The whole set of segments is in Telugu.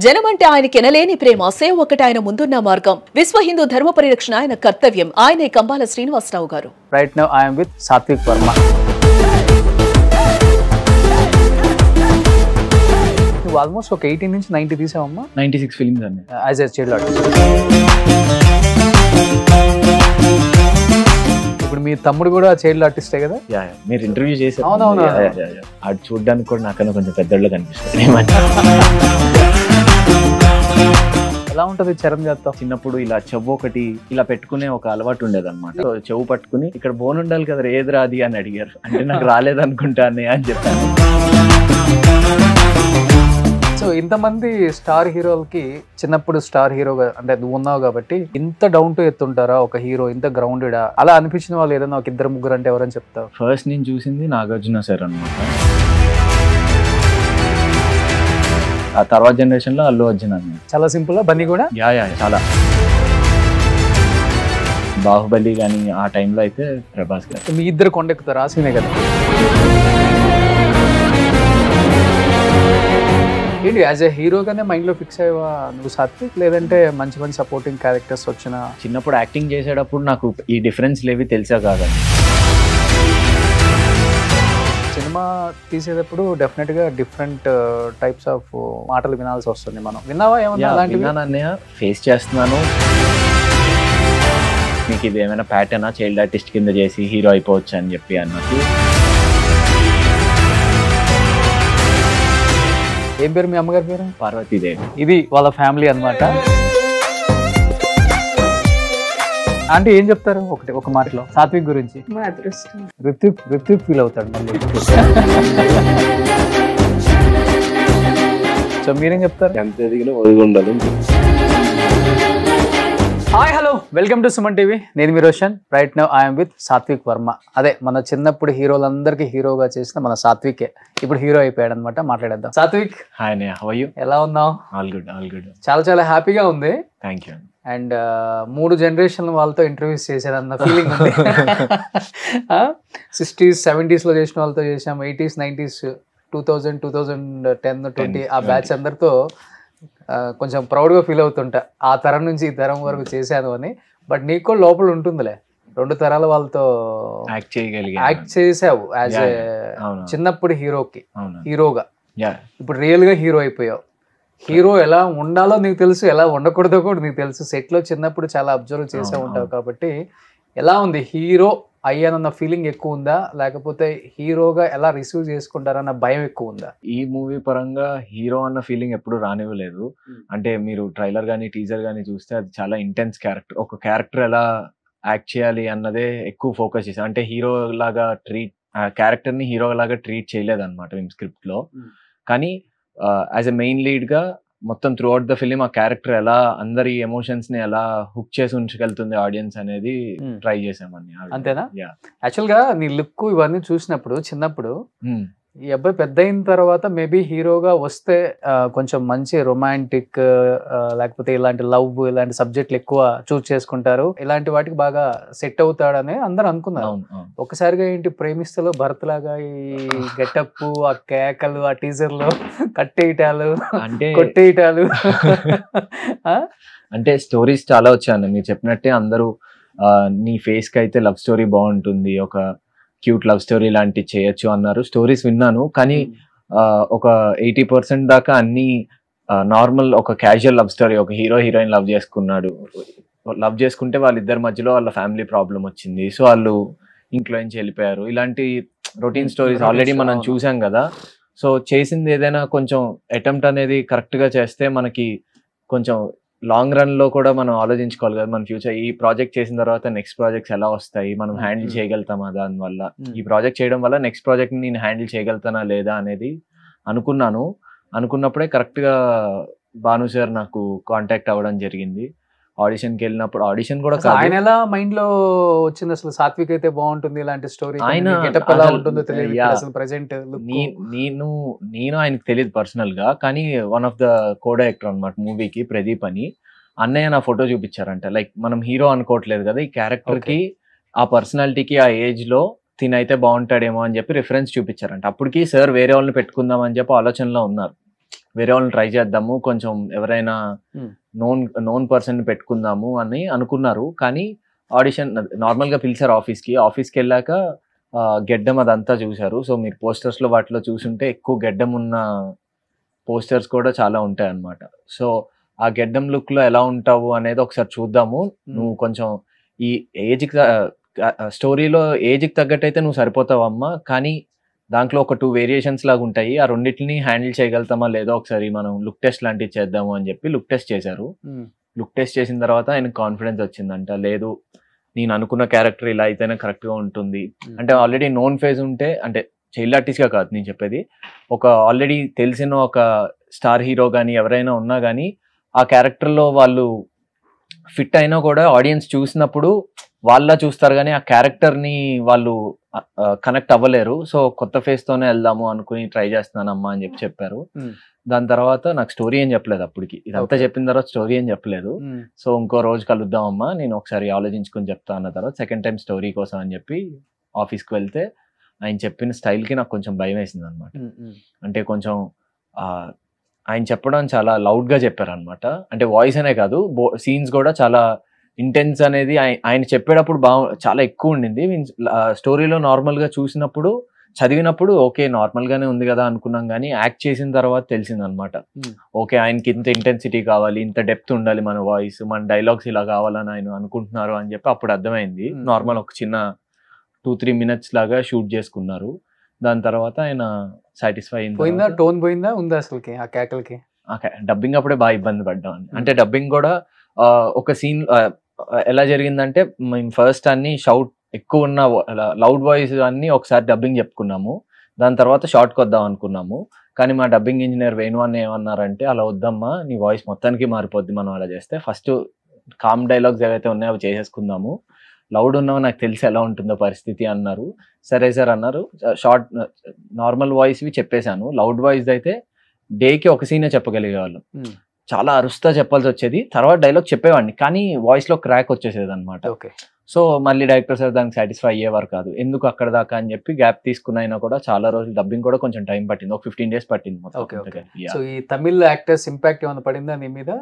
జనమంటే ఆయనకి ఎనలేని ప్రేమ, సేవ ఒకటి ఆయన ముందున్న మార్గం. విశ్వ హిందూ ధర్మ పరిరక్షణ ఆయన కర్తవ్యం. ఆయనే కంబాల శ్రీనివాసరావు గారు. Right now I am with Sathvik Varma. నువ్వు ఆల్మోస్ట్ ఒక 18 నుంచి 90 తీసావమ్మా? 96 ఫిల్మ్స్ అండి యాజ్ ఎ చైల్డ్ ఆర్టిస్ట్. ఇప్పుడు మీ తమ్ముడు కూడా చైల్డ్ ఆర్టిస్టే కదా? మీరు ఇంటర్వ్యూ చేశారు. అవునవును. అది చూడడానికి కూడా నాకన్నా కొంచెం పెద్దోళ్ళు కనిపిస్తుంది. ఎలా ఉంటది చరణ్ గారితో? చిన్నప్పుడు ఇలా చెవు ఒకటి ఇలా పెట్టుకునే ఒక అలవాటు ఉండేది అనమాట. చెవు పట్టుకుని ఇక్కడ బోన్ ఉండాలి కదా, ఏది రాది అని అడిగారు. అంటే నాకు రాలేదనుకుంటానే అని చెప్పాను. సో ఇంతమంది స్టార్ హీరోలకి చిన్నప్పుడు స్టార్ హీరోగా అంటే నువ్వు ఉన్నావు కాబట్టి ఇంత డౌన్ టు ఎర్త్ ఉంటారా ఒక హీరో, ఇంత గ్రౌండెడా? అలా అనిపించిన వాళ్ళు ఏదైనా ఒక ఇద్దరు ముగ్గురు అంటే ఎవరని చెప్తావు? ఫస్ట్ నేను చూసింది నాగార్జున సార్ అనమాట. ఆ తర్వాత జనరేషన్ లో అల్లు అర్జున్ అన్నమాట. చాలా సింపుల్. బన్నీ కూడా చాలా. బాహుబలి కానీ ఆ టైంలో అయితే ప్రభాస్ గారు. మీ ఇద్దరు కొండెక్కుతారు ఆ సీనే కదా? ఏంటి యాజ్ ఎ హీరోగానే మైండ్ లో ఫిక్స్ అయ్యవా నువ్వు సాత్విక్, లేదంటే మంచి మంచి సపోర్టింగ్ క్యారెక్టర్స్ వచ్చిన? చిన్నప్పుడు యాక్టింగ్ చేసేటప్పుడు నాకు ఈ డిఫరెన్స్ లేవి తెలిసా కాదండి. సినిమా తీసేటప్పుడు డెఫినెట్ గా డిఫరెంట్ టైప్స్ ఆఫ్ మాటలు వినాల్సి వస్తుంది. మనం విన్నావా ఏమన్నా అలాంటివి? విన్నానన్నయ్య, ఫేస్ చేస్తున్నాను. మీకు ఇది ఏమైనా ప్యాటర్నా చైల్డ్ ఆర్టిస్ట్ కింద చేసి హీరో అయిపోవచ్చు అని చెప్పి అన్నట్టు. ఏం పేరు మీ అమ్మగారి పేరు? పార్వతీదేవి. ఇది వాళ్ళ ఫ్యామిలీ అన్నమాట. అంటే ఏం చెప్తారు ఒక మాటలో సాత్విక్ గురించి? రిత్విక్ ఫీల్ అవుతాడు మళ్ళీ. సో మీరేం చెప్తారు? ఎంత ఎదిగినా ఒదిగి ఉండాలి. Hi hello, welcome to Suman TV. నేను మీ Roshan. Right now I'm with Sathvik Varma. అదే మన చిన్నప్పుడు హీరోలందరికీ హీరోగా చేసిన మన సాత్వికే ఇప్పుడు హీరో అయిపోయాడు అనమాట. మాట్లాడేద్దాం. సాత్విక్, హాయ్ అన్నయ్య, హౌ ఆర్ యు? ఎలా ఉన్నావు? All good, all good. చాలా చాలా హ్యాపీగా ఉంది. Thank you. అండ్ 3 జనరేషన్ వాళ్ళతో ఇంటర్వ్యూస్ చేశారన్న ఫీలింగ్ ఉంది. 60s 70s లో చేసిన వాళ్ళతో చేసాం, 80s 90s 2000 2010 20 ఆ బ్యాచ్ అందరితో కొంచెం ప్రౌడ్గా ఫీల్ అవుతుంటా. ఆ తరం నుంచి ఈ తరం వరకు చేశాను అని. బట్ నీకు కూడా లోపల ఉంటుందిలే, 2 తరాల వాళ్ళతో యాక్ట్ చేసావు యాజ్ ఏ చిన్నప్పుడు హీరోగా. ఇప్పుడు రియల్ గా హీరో అయిపోయావు. హీరో ఎలా ఉండాలో నీకు తెలుసు, ఎలా ఉండకూడదో కూడా నీకు తెలుసు. సెట్ లో చిన్నప్పుడు చాలా అబ్జర్వ్ చేసే ఉంటావు కాబట్టి ఎలా ఉంది? హీరో అయ్యానన్న ఫీలింగ్ ఎక్కువ ఉందా, లేకపోతే హీరోగా ఎలా రిసీవ్ చేసుకుంటారన్న భయం ఎక్కువ ఉందా? ఈ మూవీ పరంగా హీరో అన్న ఫీలింగ్ ఎప్పుడు రానివ్వలేదు. అంటే మీరు ట్రైలర్ కానీ టీజర్ కానీ చూస్తే అది చాలా ఇంటెన్స్ క్యారెక్టర్. ఒక క్యారెక్టర్ ఎలా యాక్ట్ చేయాలి అన్నదే ఎక్కువ ఫోకస్ చేశారు. అంటే హీరో లాగా క్యారెక్టర్ ని హీరో లాగా ట్రీట్ చేయలేదు అనమాట మేము స్క్రిప్ట్ లో. కానీ యాజ్ ఎ మెయిన్ లీడ్ గా మొత్తం త్రూ అవుట్ ద ఫిలిం ఆ క్యారెక్టర్ ఎలా అందరి ఎమోషన్స్ ని ఎలా హుక్ చేసి ఉంచగలుగుతుంది ఆడియన్స్ అనేది ట్రై చేసామని. అంతేనా? యాక్చువల్ గా నీ లుక్ ఇవన్నీ చూసినప్పుడు చిన్నప్పుడు ఈ అబ్బాయి పెద్ద అయిన తర్వాత మేబీ హీరోగా వస్తే కొంచెం మంచి రొమాంటిక్ లేకపోతే ఇలాంటి లవ్ ఇలాంటి సబ్జెక్టులు ఎక్కువ చూస్ చేసుకుంటారు, ఇలాంటి వాటికి బాగా సెట్ అవుతాడని అందరూ అనుకున్నారు. ఒక్కసారిగా ఏంటి ప్రేమిస్తలో భరత్ లాగా ఈ గెటప్, ఆ కేకలు, ఆ టీజర్ లో కట్టేయటాలు అంటే కొట్టేయటాలు అంటే స్టోరీస్ చాలా వచ్చాయండి. మీరు చెప్పినట్టే అందరూ నీ ఫేస్ కి అయితే లవ్ స్టోరీ బాగుంటుంది, ఒక క్యూట్ లవ్ స్టోరీ లాంటి చేయొచ్చు అన్నారు. స్టోరీస్ విన్నాను, కానీ ఒక 80% దాకా అన్ని నార్మల్ ఒక క్యాజువల్ లవ్ స్టోరీ. ఒక హీరో హీరోయిన్ లవ్ చేసుకుంటే వాళ్ళిద్దరి మధ్యలో వాళ్ళ ఫ్యామిలీ ప్రాబ్లం వచ్చింది, సో వాళ్ళు ఇంట్లో నుంచి వెళ్ళిపోయారు. ఇలాంటి రొటీన్ స్టోరీస్ ఆల్రెడీ మనం చూసాం కదా. సో చేసింది ఏదైనా కొంచెం అటెంప్ట్ అనేది కరెక్ట్ గా చేస్తే మనకి కొంచెం లాంగ్ రన్ లో కూడా మనం ఆలోచించుకోవాలి కదా, మన ఫ్యూచర్ ఈ ప్రాజెక్ట్ చేసిన తర్వాత నెక్స్ట్ ప్రాజెక్ట్స్ ఎలా వస్తాయి, మనం హ్యాండిల్ చేయగలుగుతామా, దానివల్ల ఈ ప్రాజెక్ట్ చేయడం వల్ల నెక్స్ట్ ప్రాజెక్ట్ ని నేను హ్యాండిల్ చేయగలుగుతానా లేదా అనేది అనుకున్నప్పుడే కరెక్ట్ గా భాను సార్ నాకు కాంటాక్ట్ అవ్వడం జరిగింది. ఆడిషన్ కి వెళ్ళినప్పుడు ఆడిషన్ కూడా ఆయన ఎలా మైండ్ లో వచ్చింది అసలు సాత్విక్ అయితే బాగుంటుంది ఇలాంటి స్టోరీ, ఆయన ఎలా ఉంటుందో తెలియదు అసలు ప్రెజెంట్. నేను ఆయనకు తెలియదు పర్సనల్ గా, కానీ one of the co director అన్నమాట మూవీకి, ప్రదీప్ అని. అన్నయ్య నా ఫోటో చూపించారంట. లైక్ మనం హీరో అనుకోవట్లేదు కదా, ఈ క్యారెక్టర్ కి ఆ పర్సనాలిటీకి ఆ ఏజ్ లో తినైతే బాగుంటాడేమో అని చెప్పి రిఫరెన్స్ చూపించారంట. అప్పటికి సార్ వేరే వాళ్ళని పెట్టుకుందాం అని చెప్పి ఆలోచనలో ఉన్నారు. వేరే వాళ్ళని ట్రై చేద్దాము, కొంచెం ఎవరైనా నోన్ పర్సన్ పెట్టుకుందాము అని అనుకున్నారు. కానీ ఆడిషన్ నార్మల్గా పిలిచారు ఆఫీస్కి వెళ్ళాక గెడ్డం అదంతా చూశారు. సో మీరు పోస్టర్స్లో వాటిలో చూసుంటే ఎక్కువ గెడ్డం ఉన్న పోస్టర్స్ కూడా చాలా ఉంటాయి అన్నమాట. సో ఆ గెడ్డం లుక్లో ఎలా ఉంటావు అనేది ఒకసారి చూద్దాము, నువ్వు కొంచెం ఈ ఏజ్కి స్టోరీలో ఏజ్కి తగ్గట్టయితే నువ్వు సరిపోతావమ్మా, కానీ దాంట్లో ఒక 2 వేరియేషన్స్ లాగా ఉంటాయి, ఆ రెండింటిని హ్యాండిల్ చేయగలుగుతామా లేదో ఒకసారి మనం లుక్ టెస్ట్ లాంటివి చేద్దాము అని చెప్పి లుక్ టెస్ట్ చేశారు. లుక్ టెస్ట్ చేసిన తర్వాత ఆయనకు కాన్ఫిడెన్స్ వచ్చిందంట, లేదు నేను అనుకున్న క్యారెక్టర్ ఇలా అయితేనే కరెక్ట్గా ఉంటుంది. అంటే ఆల్రెడీ నోన్ ఫేజ్ ఉంటే, అంటే చైల్డ్ ఆర్టిస్ట్గా కాదు నేను చెప్పేది, ఒక ఆల్రెడీ తెలిసిన ఒక స్టార్ హీరో కానీ ఎవరైనా ఉన్నా కానీ ఆ క్యారెక్టర్లో వాళ్ళు ఫిట్ అయినా కూడా ఆడియన్స్ చూసినప్పుడు వాళ్ళ చూస్తారు కానీ ఆ క్యారెక్టర్ని వాళ్ళు కనెక్ట్ అవ్వలేరు. సో కొత్త ఫేస్తోనే వెళ్దాము అనుకుని ట్రై చేస్తున్నానమ్మా అని చెప్పారు. దాని తర్వాత నాకు స్టోరీ ఏం చెప్పలేదు అప్పటికి, ఇదంతా చెప్పిన తర్వాత స్టోరీ ఏం చెప్పలేదు. సో ఇంకో రోజు కలుద్దామమ్మా, నేను ఒకసారి ఆలోచించుకుని చెప్తా అన్న తర్వాత సెకండ్ టైం స్టోరీ కోసం అని చెప్పి ఆఫీస్కి వెళ్తే ఆయన చెప్పిన స్టైల్కి నాకు కొంచెం భయం వేసింది అనమాట. అంటే కొంచెం ఆయన చెప్పడం చాలా లౌడ్గా చెప్పారు అనమాట. అంటే వాయిస్ అనే కాదు, సీన్స్ కూడా చాలా ఇంటెన్స్ అనేది ఆయన చెప్పేటప్పుడు చాలా ఎక్కువ ఉండింది. మీన్స్ స్టోరీలో నార్మల్గా చూసినప్పుడు చదివినప్పుడు ఓకే నార్మల్గానే ఉంది కదా అనుకున్నాం, కానీ యాక్ట్ చేసిన తర్వాత తెలిసింది అనమాట, ఓకే ఆయనకి ఇంత ఇంటెన్సిటీ కావాలి, ఇంత డెప్త్ ఉండాలి మన వాయిస్, మన డైలాగ్స్ ఇలా కావాలని ఆయన అనుకుంటున్నారు అని చెప్పి అప్పుడు అర్థమైంది. నార్మల్ ఒక చిన్న 2-3 minutes లాగా షూట్ చేసుకున్నారు. దాని తర్వాత ఆయన సాటిస్ఫై పోయిందా, టోన్ పోయిందా, ఉందా అసలుకి ఆ కేకలకి? డబ్బింగ్ అప్పుడే బాగా ఇబ్బంది పడ్డాం. అంటే డబ్బింగ్ కూడా ఒక సీన్ ఎలా జరిగిందంటే, మేము ఫస్ట్ అన్ని షౌట్ ఎక్కువ ఉన్న లౌడ్ వాయిస్ అన్ని ఒకసారి డబ్బింగ్ చెప్పుకున్నాము, దాని తర్వాత షార్ట్కి వద్దాం అనుకున్నాము. కానీ మా డబ్బింగ్ ఇంజనీర్ వేణు అన్న ఏమన్నారంటే, అలా వద్దమ్మా నీ వాయిస్ మొత్తానికి మారిపోద్ది మనం అలా చేస్తే, ఫస్ట్ కామ్ డైలాగ్స్ ఏవైతే ఉన్నాయో అవి చేసేసుకుందాము, లౌడ్ ఉన్నావు నాకు తెలిసి ఎలా ఉంటుందో పరిస్థితి అన్నారు. సరే సార్ అన్నారు. షార్ట్ నార్మల్ వాయిస్వి చెప్పేశాను, లౌడ్ వాయిస్ అయితే డేకి ఒక సీనే చెప్పగలిగేవాళ్ళం, చాలా అరుస్తా చెప్పాల్సి వచ్చేది. తర్వాత డైలాగ్ చెప్పేవాడిని కానీ వాయిస్లో క్రాక్ వచ్చేసేది అనమాట. సో మళ్ళీ డైరెక్టర్ సార్ దానికి సాటిస్ఫై అయ్యేవారు కాదు, ఎందుకు అక్కడ దాకా అని చెప్పి గ్యాప్ తీసుకున్నైనా కూడా చాలా రోజులు డబ్బింగ్ కూడా కొంచెం టైం పట్టింది, ఒక 15 days పట్టింది మొత్తం. సో ఈ తమిళ్ యాక్టర్స్ ఇంపాక్ట్ ఏమైనా పడిందా నీ మీద?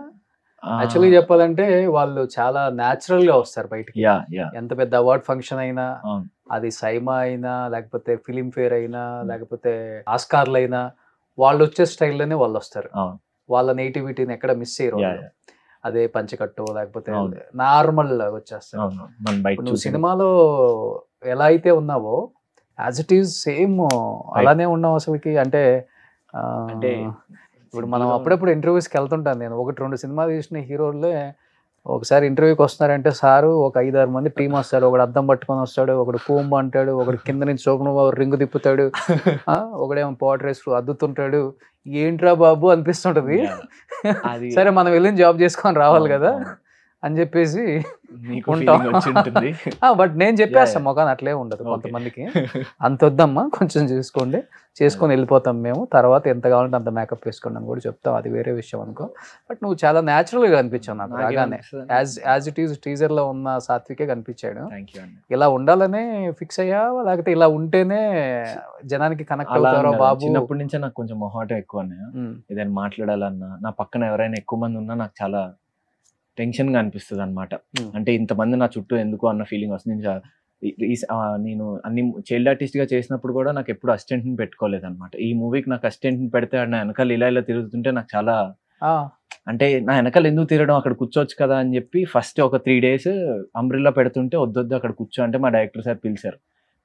యాక్చువల్లీ చెప్పాలంటే వాళ్ళు చాలా న్యాచురల్ గా వస్తారు బయటికి, ఎంత పెద్ద అవార్డ్ ఫంక్షన్ అయినా, అది సైమా అయినా లేకపోతే ఫిలిం ఫేర్ అయినా లేకపోతే ఆస్కార్లు అయినా, వాళ్ళు వచ్చే స్టైల్లోనే వాళ్ళు వస్తారు, వాళ్ళ నేటివిటీని ఎక్కడ మిస్ చేయరు. అదే పంచకట్టు లేకపోతే నార్మల్ వచ్చేస్తారు. నువ్వు సినిమాలో ఎలా అయితే ఉన్నావో యాజ్ ఇట్ ఈజ్ సేమ్ అలానే ఉన్నావు అసలుకి. అంటే ఇప్పుడు మనం అప్పుడప్పుడు ఇంటర్వ్యూస్కి వెళ్తుంటాను నేను, 1-2 సినిమాలు తీసిన హీరోలే ఒకసారి ఇంటర్వ్యూకి వస్తున్నారంటే సారు ఒక 5-6 మంది టీం వస్తాడు, ఒకడు అద్దం పట్టుకొని వస్తాడు, ఒకడు పూంబ అంటాడు, ఒకడు కింద నుంచి చోకను రింగు తిప్పుతాడు, ఒకడేమో పౌడర్ వేసుకు అద్దుతుంటాడు, ఏంట్రా బాబు అనిపిస్తుంటది. సరే మనం వెళ్ళి జాబ్ చేసుకొని రావాలి కదా అని చెప్పేసి బట్ నేను చెప్పేస్తాను మొఖాన్ని అట్లే ఉండదు కొంతమందికి, అంత వద్దమ్మా కొంచెం చేసుకొని వెళ్ళిపోతాం మేము, తర్వాత ఎంత కావాలంటే అంత మేకప్ వేసుకోండి అని కూడా చెప్తాం, అది వేరే విషయం అనుకో. బట్ నువ్వు చాలా న్యాచురల్ గా కనిపించావు నాకు రాగానే, యాజ్ ఇట్ ఈస్ టీజర్ లో ఉన్న సాత్వికే కనిపించాడు. ఇలా ఉండాలనే ఫిక్స్ అయ్యావా లేకపోతే ఇలా ఉంటేనే జనానికి కనెక్ట్ అవుతారో బాబు? చిన్నప్పటి నుంచే నాకు కొంచెం మొహాటం ఎక్కువ, ఏదైనా మాట్లాడాలన్నా నా పక్కన ఎవరైనా ఎక్కువ మంది ఉన్నా నాకు చాలా టెన్షన్ గా అనిపిస్తుంది అనమాట. అంటే ఇంతమంది నా చుట్టూ ఎందుకు అన్న ఫీలింగ్ వస్తుంది. నేను అన్ని చైల్డ్ ఆర్టిస్ట్ గా చేసినప్పుడు కూడా నాకు ఎప్పుడు అసిస్టెంట్ ని పెట్టుకోలేదు అనమాట. ఈ మూవీకి నాకు అసిస్టెంట్ ని పెడితే నా వెనకాల ఇలా తిరుగుతుంటే నాకు చాలా, అంటే నా వెనకాల ఎందుకు తిరగడం, అక్కడ కూర్చోవచ్చు కదా అని చెప్పి ఫస్ట్ ఒక 3 days అంబ్రిల్లా పెడుతుంటే వద్దొద్దు అక్కడ కూర్చో అంటే మా డైరెక్టర్ సార్ పిలిచారు,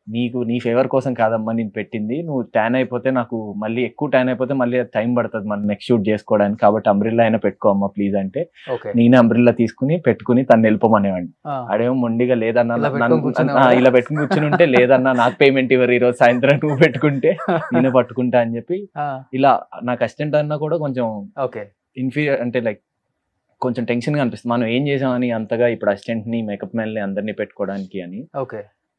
నీ ఫేవర్ కోసం కాదమ్మా నేను పెట్టింది, నువ్వు ట్యాన్ అయిపోతే నాకు మళ్ళీ ఎక్కువ ట్యాన్ అయిపోతే మళ్ళీ టైం పడుతుంది మనం నెక్స్ట్ షూట్ చేసుకోవడానికి, కాబట్టి అంబ్రిల్లా అయినా పెట్టుకో అమ్మా ప్లీజ్ అంటే నేనే అంబ్రిల్లా తీసుకుని పెట్టుకుని తను వెళ్ళిపోమనేవాడిని. ఆడేమో మొండిగా లేదన్నా ఇలా పెట్టుకుని కూర్చుని ఉంటే, లేదన్నా నాకు పేమెంట్ ఇవ్వరు ఈరోజు సాయంత్రం నువ్వు పెట్టుకుంటే నేనే పట్టుకుంటా అని చెప్పి, ఇలా నాకు అసిస్టెంట్ అన్నా కూడా కొంచెం ఇన్ఫీరియర్, అంటే లైక్ కొంచెం టెన్షన్ గా అనిపిస్తుంది, మనం ఏం చేసామని అంతగా ఇప్పుడు అసిస్టెంట్ ని మేకప్ మ్యాన్ ని అందరినీ పెట్టుకోవడానికి అని.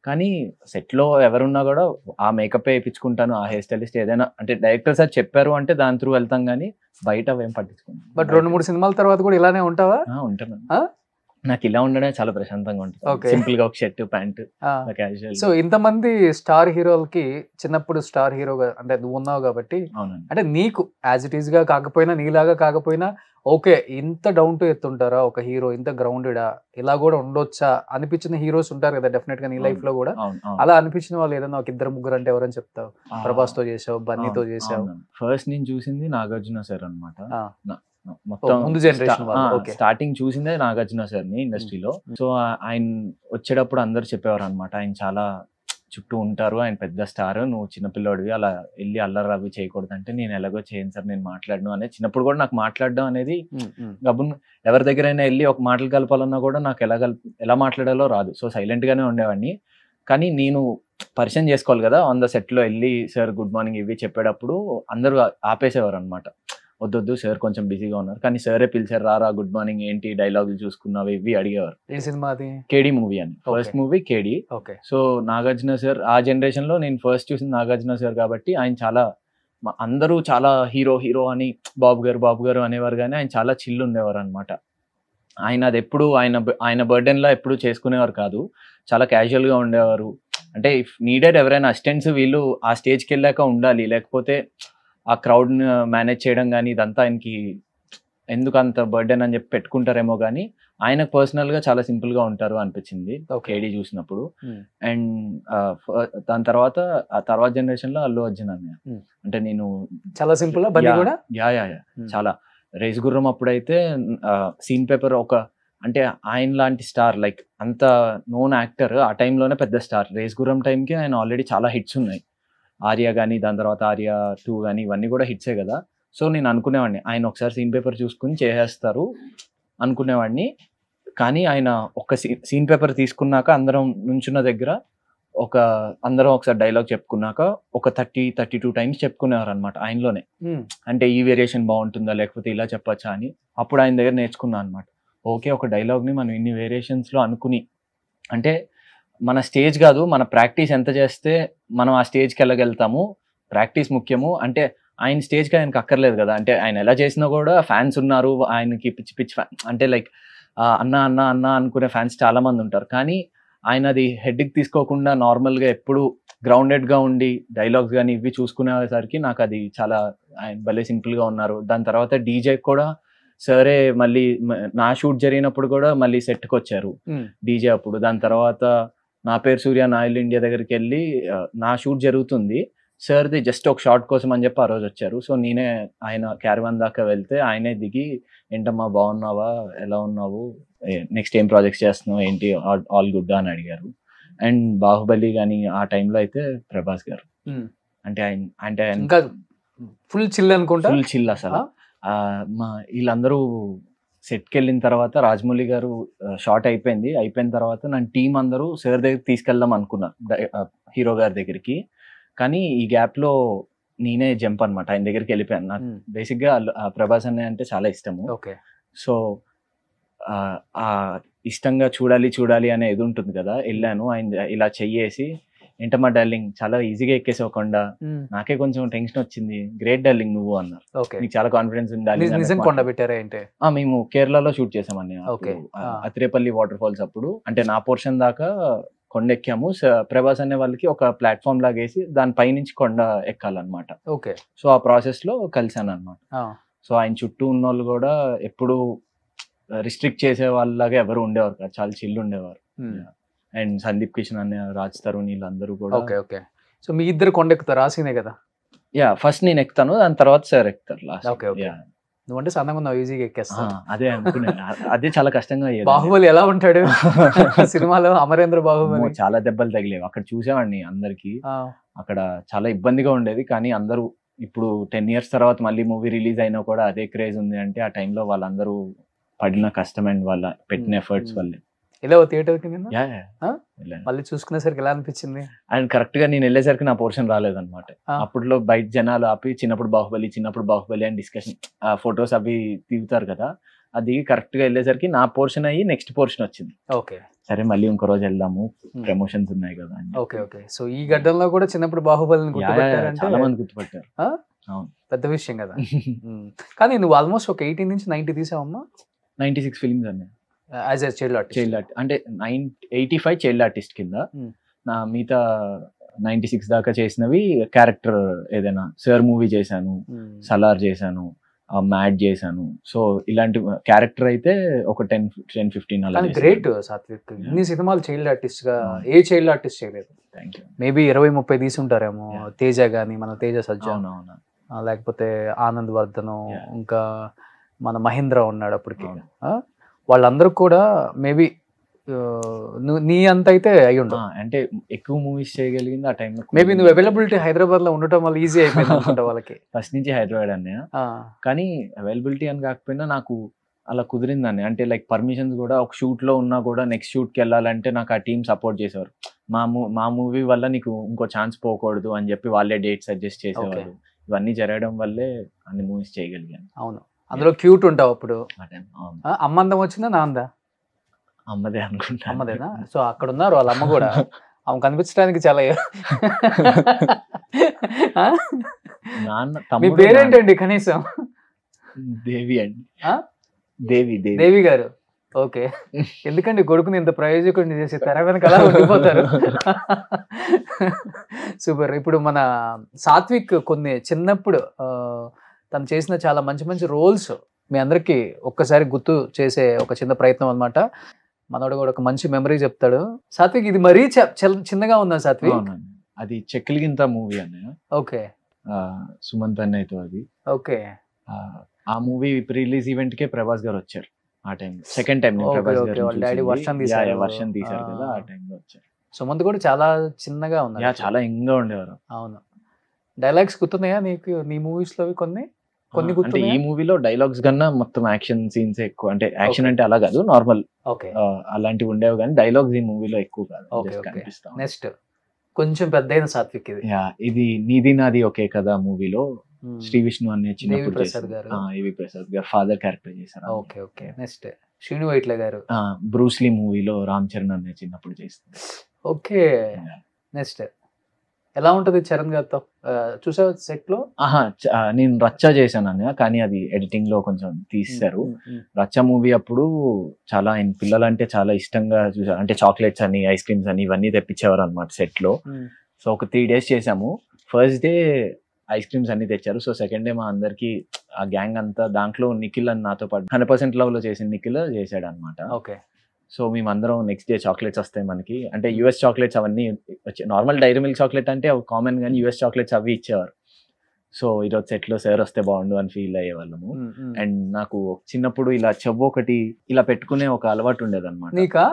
కానీ సెట్ లో ఎవరున్నా కూడా ఆ మేకప్ వేయించుకుంటాను, ఆ హెయిర్ స్టైలిస్ట్ ఏదైనా, అంటే డైరెక్టర్ సార్ చెప్పారు అంటే దాని త్రూ వెళ్తాం కానీ బయట అవేం పట్టించుకుంటాం. బట్ 2-3 సినిమాల తర్వాత కూడా ఇలానే ఉంటావా? ఉంటాను. నాకు ఇలా ఉండడమే చాలా ప్రశాంతంగా ఉంటుంది. Okay. సింపుల్ గా ఒక షర్ట్ ప్యాంట్ క్యాజువల్. సో ఇంతమంది స్టార్ హీరోలకి చిన్నప్పుడు స్టార్ హీరోగా అంటే నువ్వు ఉన్నావు కాబట్టి, అవునండి. అంటే నీకు యాజ్ ఇట్ ఈస్ గా కాకపోయినా నీలాగా కాకపోయినా ఓకే ఇంత డౌన్ టు ఎర్త్ ఉంటారా ఒక హీరో, ఇంత గ్రౌండెడా, ఇలా కూడా ఉండొచ్చా అనిపించిన హీరోస్ ఉంటారు కదా డెఫినెట్ గా నీ లైఫ్ లో కూడా. అలా అనిపించిన వాళ్ళు ఏదైనా ఒక ఇద్దరు ముగ్గురు అంటే ఎవరని చెప్తావు? ప్రభాస్ తో చేసావు, బన్నీతో చేసావు. ఫస్ట్ నేను చూసింది నాగార్జున సార్ అనమాట. ముందు జనరేషన్ స్టార్టింగ్ చూసిందే నాగార్జున సార్ ని ఇండస్ట్రీలో. సో ఆయన వచ్చేటప్పుడు అందరు చెప్పేవారు అనమాట, ఆయన చాలా చుట్టూ ఉంటారు, ఆయన పెద్ద స్టార్, నువ్వు చిన్నపిల్లోడివి, అలా వెళ్ళి అల్లరి అవి చేయకూడదు అంటే, నేను ఎలాగో చేయను సార్, నేను మాట్లాడను అనేది. చిన్నప్పుడు కూడా నాకు మాట్లాడడం అనేది గబున్ ఎవరి దగ్గరైనా వెళ్ళి ఒక మాటలు కలపాలన్నా కూడా నాకు ఎలా మాట్లాడాలో రాదు. సో సైలెంట్ గానే ఉండేవాడిని. కానీ నేను పరిచయం చేసుకోవాలి కదా, ఆన్ ద సెట్ లో వెళ్ళి సార్ గుడ్ మార్నింగ్ ఇవి చెప్పేటప్పుడు అందరూ ఆపేసేవారు అనమాట. వద్దొద్దు సార్ కొంచెం బిజీగా ఉన్నారు, కానీ సరే పిలిచారు, రారా గుడ్ మార్నింగ్ ఏంటి డైలాగులు చూసుకున్నావు ఇవి అడిగేవారు. ఏ సినిమా అది? కేడి మూవీ అని, first movie Kedi. So Nagarjuna sir ఆ జనరేషన్ లో నేను ఫస్ట్ చూసింది నాగార్జున సార్ కాబట్టి ఆయన చాలా, అందరూ చాలా హీరో హీరో అని బాబు గారు అనేవారు, కానీ ఆయన చాలా చిల్లు ఉండేవారు అనమాట. ఆయన అది ఎప్పుడు ఆయన బర్త్డేలా ఎప్పుడు చేసుకునేవారు కాదు, చాలా క్యాజువల్ గా ఉండేవారు. అంటే ఇఫ్ నీడెడ్ ఎవరైనా అసిస్టెంట్స్ వీళ్ళు ఆ స్టేజ్కి వెళ్ళాక ఉండాలి, లేకపోతే ఆ క్రౌడ్ మేనేజ్ చేయడం కానీ ఇదంతా ఆయనకి ఎందుకు అంత బర్డెన్ అని చెప్పి పెట్టుకుంటారేమో, కానీ ఆయనకు పర్సనల్ గా చాలా సింపుల్ గా ఉంటారు అనిపించింది కేడీ చూసినప్పుడు. అండ్ దాని తర్వాత ఆ తర్వాత జనరేషన్ లో అల్లు అర్జున్ అన్నయ్య, అంటే నేను చాలా సింపుల్ చాలా రేస్ గుర్రం అప్పుడైతే సీన్ పేపర్ ఒక, అంటే ఆయన లాంటి స్టార్, లైక్ అంత నోన్ యాక్టర్ ఆ టైంలోనే పెద్ద స్టార్. రేస్ గుర్రం టైంకి ఆయన ఆల్రెడీ చాలా హిట్స్ ఉన్నాయి, ఆర్య కానీ దాని తర్వాత ఆర్య 2 కానీ ఇవన్నీ కూడా హిట్సే కదా. సో నేను అనుకునేవాడిని ఆయన ఒకసారి సీన్ పేపర్ చూసుకుని చేసేస్తారు అనుకునేవాడిని. కానీ ఆయన ఒక సీన్ పేపర్ తీసుకున్నాక అందరం నుంచున్న దగ్గర అందరం ఒకసారి డైలాగ్ చెప్పుకున్నాక ఒక 30-32 టైమ్స్ చెప్పుకునేవారు అనమాట ఆయనలోనే. అంటే ఈ వేరియేషన్ బాగుంటుందా లేకపోతే ఇలా చెప్పచ్చా అని అప్పుడు ఆయన దగ్గర నేర్చుకున్నా అనమాట. ఓకే ఒక డైలాగ్ని మనం ఇన్ని వేరియేషన్స్లో అనుకుని, అంటే మన స్టేజ్ కాదు, మన ప్రాక్టీస్ ఎంత చేస్తే మనం ఆ స్టేజ్కి వెళ్ళగలుగుతాము, ప్రాక్టీస్ ముఖ్యము. అంటే ఆయన స్టేజ్కి ఆయనకి అక్కర్లేదు కదా, అంటే ఆయన ఎలా చేసినా కూడా ఫ్యాన్స్ ఉన్నారు ఆయనకి, పిచ్చి ఫ్యాన్, అంటే లైక్ అన్న అనుకునే ఫ్యాన్స్ చాలా మంది ఉంటారు. కానీ ఆయన అది హెడ్కి తీసుకోకుండా నార్మల్గా ఎప్పుడు గ్రౌండెడ్గా ఉండి డైలాగ్స్ కానీ ఇవి చూసుకునేసరికి నాకు అది చాలా, ఆయన భలే సింపుల్గా ఉన్నారు. దాని తర్వాత డీజే కూడా సరే, మళ్ళీ నా షూట్ జరిగినప్పుడు కూడా మళ్ళీ సెట్కి వచ్చారు డీజే అప్పుడు. దాని తర్వాత నా పేరు సూర్య నాయిల్ ఇండియా దగ్గరికి వెళ్ళి నా షూట్ జరుగుతుంది, సార్ది జస్ట్ ఒక షార్ట్ కోసం అని చెప్పి ఆ రోజు వచ్చారు. సో నేనే ఆయన క్యారవాన్ దాకా వెళ్తే ఆయనే దిగి, ఏంటమ్మా బాగున్నావా, ఎలా ఉన్నావు, నెక్స్ట్ ఏం ప్రాజెక్ట్స్ చేస్తున్నావు ఏంటి, ఆల్ గుడ్ అని అడిగారు. అండ్ బాహుబలి కానీ ఆ టైంలో అయితే ప్రభాస్ గారు, అంటే ఆయన ఫుల్ చిల్ అనుకుంటా, ఫుల్ చిల్ అసలు. వీళ్ళందరూ సెట్కి వెళ్ళిన తర్వాత రాజమౌళి గారు షార్ట్ అయిపోయిన తర్వాత నన్ను టీం అందరూ సార్ దగ్గరికి తీసుకెళ్దాం అనుకున్నారు, హీరో గారి దగ్గరికి. కానీ ఈ గ్యాప్ లో నేనే జంప్ అనమాట, ఆయన దగ్గరికి వెళ్ళిపోయాను. నాకు బేసిక్ గా ప్రభాస్ అన్నయ్య అంటే చాలా ఇష్టము. సో ఆ ఇష్టంగా చూడాలి అనే ఇది ఉంటుంది కదా, వెళ్ళాను. ఆయన ఇలా చెయ్యేసి, ఏంటమ్మా డార్లింగ్ చాలా ఈజీగా ఎక్కేసుకోకుండా, నాకే కొంచెం టెన్షన్ వచ్చింది, గ్రేట్ డార్లింగ్ నువ్వు అన్నారు, నీకు చాలా కాన్ఫిడెన్స్ ఉండాలి. మేము కేరళలో షూట్ చేసామని, అతిరేపల్లి వాటర్ ఫాల్స్ అప్పుడు. అంటే నా పోర్షన్ దాకా కొండ ఎక్కాము, ప్రభాస్ అనే వాళ్ళకి ఒక ప్లాట్ఫామ్ లాగా వేసి దాని పైనుంచి కొండ ఎక్కాలన్నమాట. సో ఆ ప్రాసెస్ లో కలిసాను అనమాట. సో ఆయన చుట్టూ ఉన్న వాళ్ళు కూడా ఎప్పుడు రిస్ట్రిక్ట్ చేసే వాళ్ళలాగా ఎవరు ఉండేవారు కాదు, చాలా చిల్లు ఉండేవారు. అండ్ సందీప్ కిషన్ అనే, రాజ్ తరుణ్, వీళ్ళందరూ కూడా. సో మీ ఇద్దరు కొండ ఎక్కుతారు రాసిందే కదా? ఫస్ట్ నేను ఎక్కుతాను, దాని తర్వాత సార్ ఎక్కుతారు లాస్ట్. నువ్వంటే సన్నగా ఉన్నావు, ఈజీగా ఎక్కేస్తా. అదే అనుకునే, అదే చాలా కష్టంగా అయ్యేది. బాహుబలి ఎలా ఉంటాడు సినిమాలో? అమరేంద్ర బాహుబలి చాలా దెబ్బలు తగిలేవు అక్కడ, చూసేవాడిని అందరికి. అక్కడ చాలా ఇబ్బందిగా ఉండేది. కానీ అందరూ ఇప్పుడు 10 years తర్వాత మళ్ళీ మూవీ రిలీజ్ అయినా కూడా అదే క్రేజ్ ఉంది అంటే, ఆ టైంలో వాళ్ళందరూ పడిన కష్టం అండ్ వాళ్ళ పెట్టిన ఎఫర్ట్స్ వల్లే. ఇలా థియేటర్ కి మళ్ళీ చూసుకునేసరికి ఎలా అనిపించింది? అండ్ కరెక్ట్ గా నేను వెళ్ళేసరికి నా పోర్షన్ రాలేదన్నమాట. అప్పట్లో బయట జనాలు ఆపి చిన్నప్పుడు బాహుబలి అని డిస్కషన్, ఫొటోస్ అవి తీగుతారు కదా, అది కరెక్ట్ గా వెళ్ళేసరికి నా పోర్షన్ అయ్యి నెక్స్ట్ పోర్షన్ వచ్చింది. సరే మళ్ళీ ఇంకో రోజు వెళ్దాము, ప్రమోషన్స్ ఉన్నాయి కదా. సో ఈ గడ్డంలో కూడా చిన్నప్పుడు బాహుబలిని చాలా మంది గుర్తుపట్టారు. అవును, పెద్ద విషయం కదా. కానీ నువ్వు ఆల్మోస్ట్ ఒక 18 నుంచి 90 తీసావమ్మా? 96 ఫిల్మ్స్ అన్నీ. As a child child artist. అంటే 85 చైల్డ్ ఆర్టిస్ట్ కింద Hmm. నా మిగతా 96 దాకా చేసినవి క్యారెక్టర్ ఏదైనా సర్ మూవీ చేశాను, సలార్ చేశాను, మ్యాడ్ చేశాను. సో ఇలాంటి క్యారెక్టర్ అయితే ఒక 10-15 అలా. గ్రేట్ సాత్విక్, ఇన్ని సినిమాలు చైల్డ్ ఆర్టిస్ట్ గా ఏ చైల్డ్ ఆర్టిస్ట్ చేయలేదు. Thank you. మేబీ 20-30 తీసి ఉంటారేమో. తేజ గానీ, మన తేజ సజ్జా, అవునవునా, లేకపోతే ఆనంద్ వర్ధన్, Yeah. ఇంకా మన మహేంద్ర ఉన్నాడు అప్పటికి. వాళ్ళందరూ కూడా మేబీ నీ అంత అయితే అయి ఉండవు. అంటే ఎక్కువ మూవీస్ చేయగలిగింది ఆ టైంలో. మేబీ నువ్వు అవైలబిలిటీ హైదరాబాద్ లో ఉండటం వల్ల ఈజీ అయిపోయింది అనుకుంటా వాళ్ళకి. ఫస్ట్ నుంచి హైదరాబాద్ అన్నయ్య, కానీ అవైలబిలిటీ అని కాకపోయినా నాకు అలా కుదిరిందని. అంటే లైక్ పర్మిషన్స్ కూడా ఒక షూట్ లో ఉన్నా కూడా నెక్స్ట్ షూట్ కి వెళ్ళాలంటే నాకు ఆ టీం సపోర్ట్ చేసేవారు. మా మూవీ వల్ల నీకు ఇంకో ఛాన్స్ పోకూడదు అని చెప్పి వాళ్ళే డేట్ సజెస్ట్ చేసేవాళ్ళు. ఇవన్నీ జరగడం వల్లే అన్ని మూవీస్ చేయగలిగాను. అవును, అందులో క్యూట్ ఉంటావు అప్పుడు. ఆ టైం అవును. అమ్మందం వచ్చిందా నాందా? అమ్మదే అనుకుంటా. అమ్మదేనా? సో అక్కడ ఉన్నారు వాళ్ళ అమ్మ కూడా. ఆమె కనిపించడానికి చాలా నాన్న మీ తమ్ముడు పేరేంటండి కనీసం? దేవి అండి. ఆ? దేవి దేవి దేవి గారు. ఓకే, ఎందుకండి కొడుకుని ఇంత ప్రయోజకుడిని చేసి తెర వెనక అలా ఉండిపోతారు. సూపర్. ఇప్పుడు మన సాత్విక్ కొన్ని చిన్నప్పుడు తను చేసిన చాలా మంచి మంచి రోల్స్ మీ అందరికి ఒక్కసారి గుర్తు చేసే ఒక చిన్న ప్రయత్నం అన్నమాట. మనోడు కూడా ఒక మంచి మెమరీ చెప్తాడు. సాత్విక్, ఇది మరీ చిన్నగా ఉందా సాత్విక్? అవునండి. అది చెక్కలిగింత మూవీ అన్నయ్య. ఓకే. సుమంత్ అన్నయ్యతో అది. ఓకే. ఆ మూవీ రిలీజ్ ఈవెంట్ కే ప్రభాస్ గారు వచ్చారు ఆ టైం. సెకండ్ టైం ప్రభాస్ గారు వాళ్ళ డాడీ వర్షం తీశారు కదా, ఆ టైంలో వచ్చారు. సుమంత్ కూడా చాలా చిన్నగా ఉన్నారు. చాలా యంగ్ గా ఉండేవారు. అవును. డైలాగ్స్ గుర్తున్నాయా నీకు నీ మూవీస్ లో? కొన్ని అంటే గుర్తున్నాయా? ఈ మూవీలో డైలాగ్స్ కన్నా మొత్తం యాక్షన్ సీన్స్ ఎక్కువ. అంటే యాక్షన్ అంటే అలా కాదు, నార్మల్ ఓకే అలాంటివి ఉండేవి, కానీ డైలాగ్స్ ఈ మూవీలో ఎక్కువ కాదు. ఓకే. Just okay. కనిపిస్తాం. నెక్స్ట్ కొంచెం పెద్దయిన సాత్విక్ ఇది. ఇది నీది నాది ఒకే కదా మూవీలో శ్రీ విష్ణు అనే చిన్నప్పుడు ప్రసాద్ గారు. ఏవి ప్రసాద్ గారు ఫాదర్ క్యారెక్టర్ చేశారు. Okay okay. Next Srinu Vaitla గారు. బ్రూస్లీ మూవీలో రామ్ చరణ్ అనే చిన్నప్పుడు చేస్తారు. ఓకే. నెక్స్ట్ ఎలా ఉంటది చరణ్ గారితో? చూసావు సెట్ లో? నేను రచ్చ చేశాను అన్న, కానీ అది ఎడిటింగ్ లో కొంచెం తీస్తారు. రచ్చ మూవీ అప్పుడు చాలా ఆయన పిల్లలంటే చాలా ఇష్టంగా చూసారు. అంటే చాక్లెట్స్ అని, ఐస్ క్రీమ్స్ అని ఇవన్నీ తెప్పించేవారు అనమాట సెట్ లో. సో ఒక 3 days చేసాము. ఫస్ట్ డే ఐస్ క్రీమ్స్ అన్ని తెచ్చారు. సో సెకండ్ డే మా అందరికి ఆ గ్యాంగ్ అంతా, దాంట్లో నిఖిల్ అని నాతో పాటు 100% లవ్ లో చేసిన నిఖిల్ చేశాడు అనమాట. ఓకే. సో మేమందరం నెక్స్ట్ డే చాక్లెట్స్ వస్తాయి మనకి, అంటే యుఎస్ చాక్లెట్స్ అవన్నీ వచ్చాయి. నార్మల్ డైరీ మిల్క్ చాక్లెట్ అంటే అవి కామన్, కానీ యుఎస్ చాక్లెట్స్ అవి ఇచ్చేవారు. సో ఈరోజు సెట్ లో సార్ వస్తే బాగుండు అని ఫీల్ అయ్యేవాళ్ళము. అండ్ నాకు చిన్నప్పుడు ఇలా చెవు ఒకటి ఇలా పెట్టుకునే ఒక అలవాటు ఉండేది అనమాట.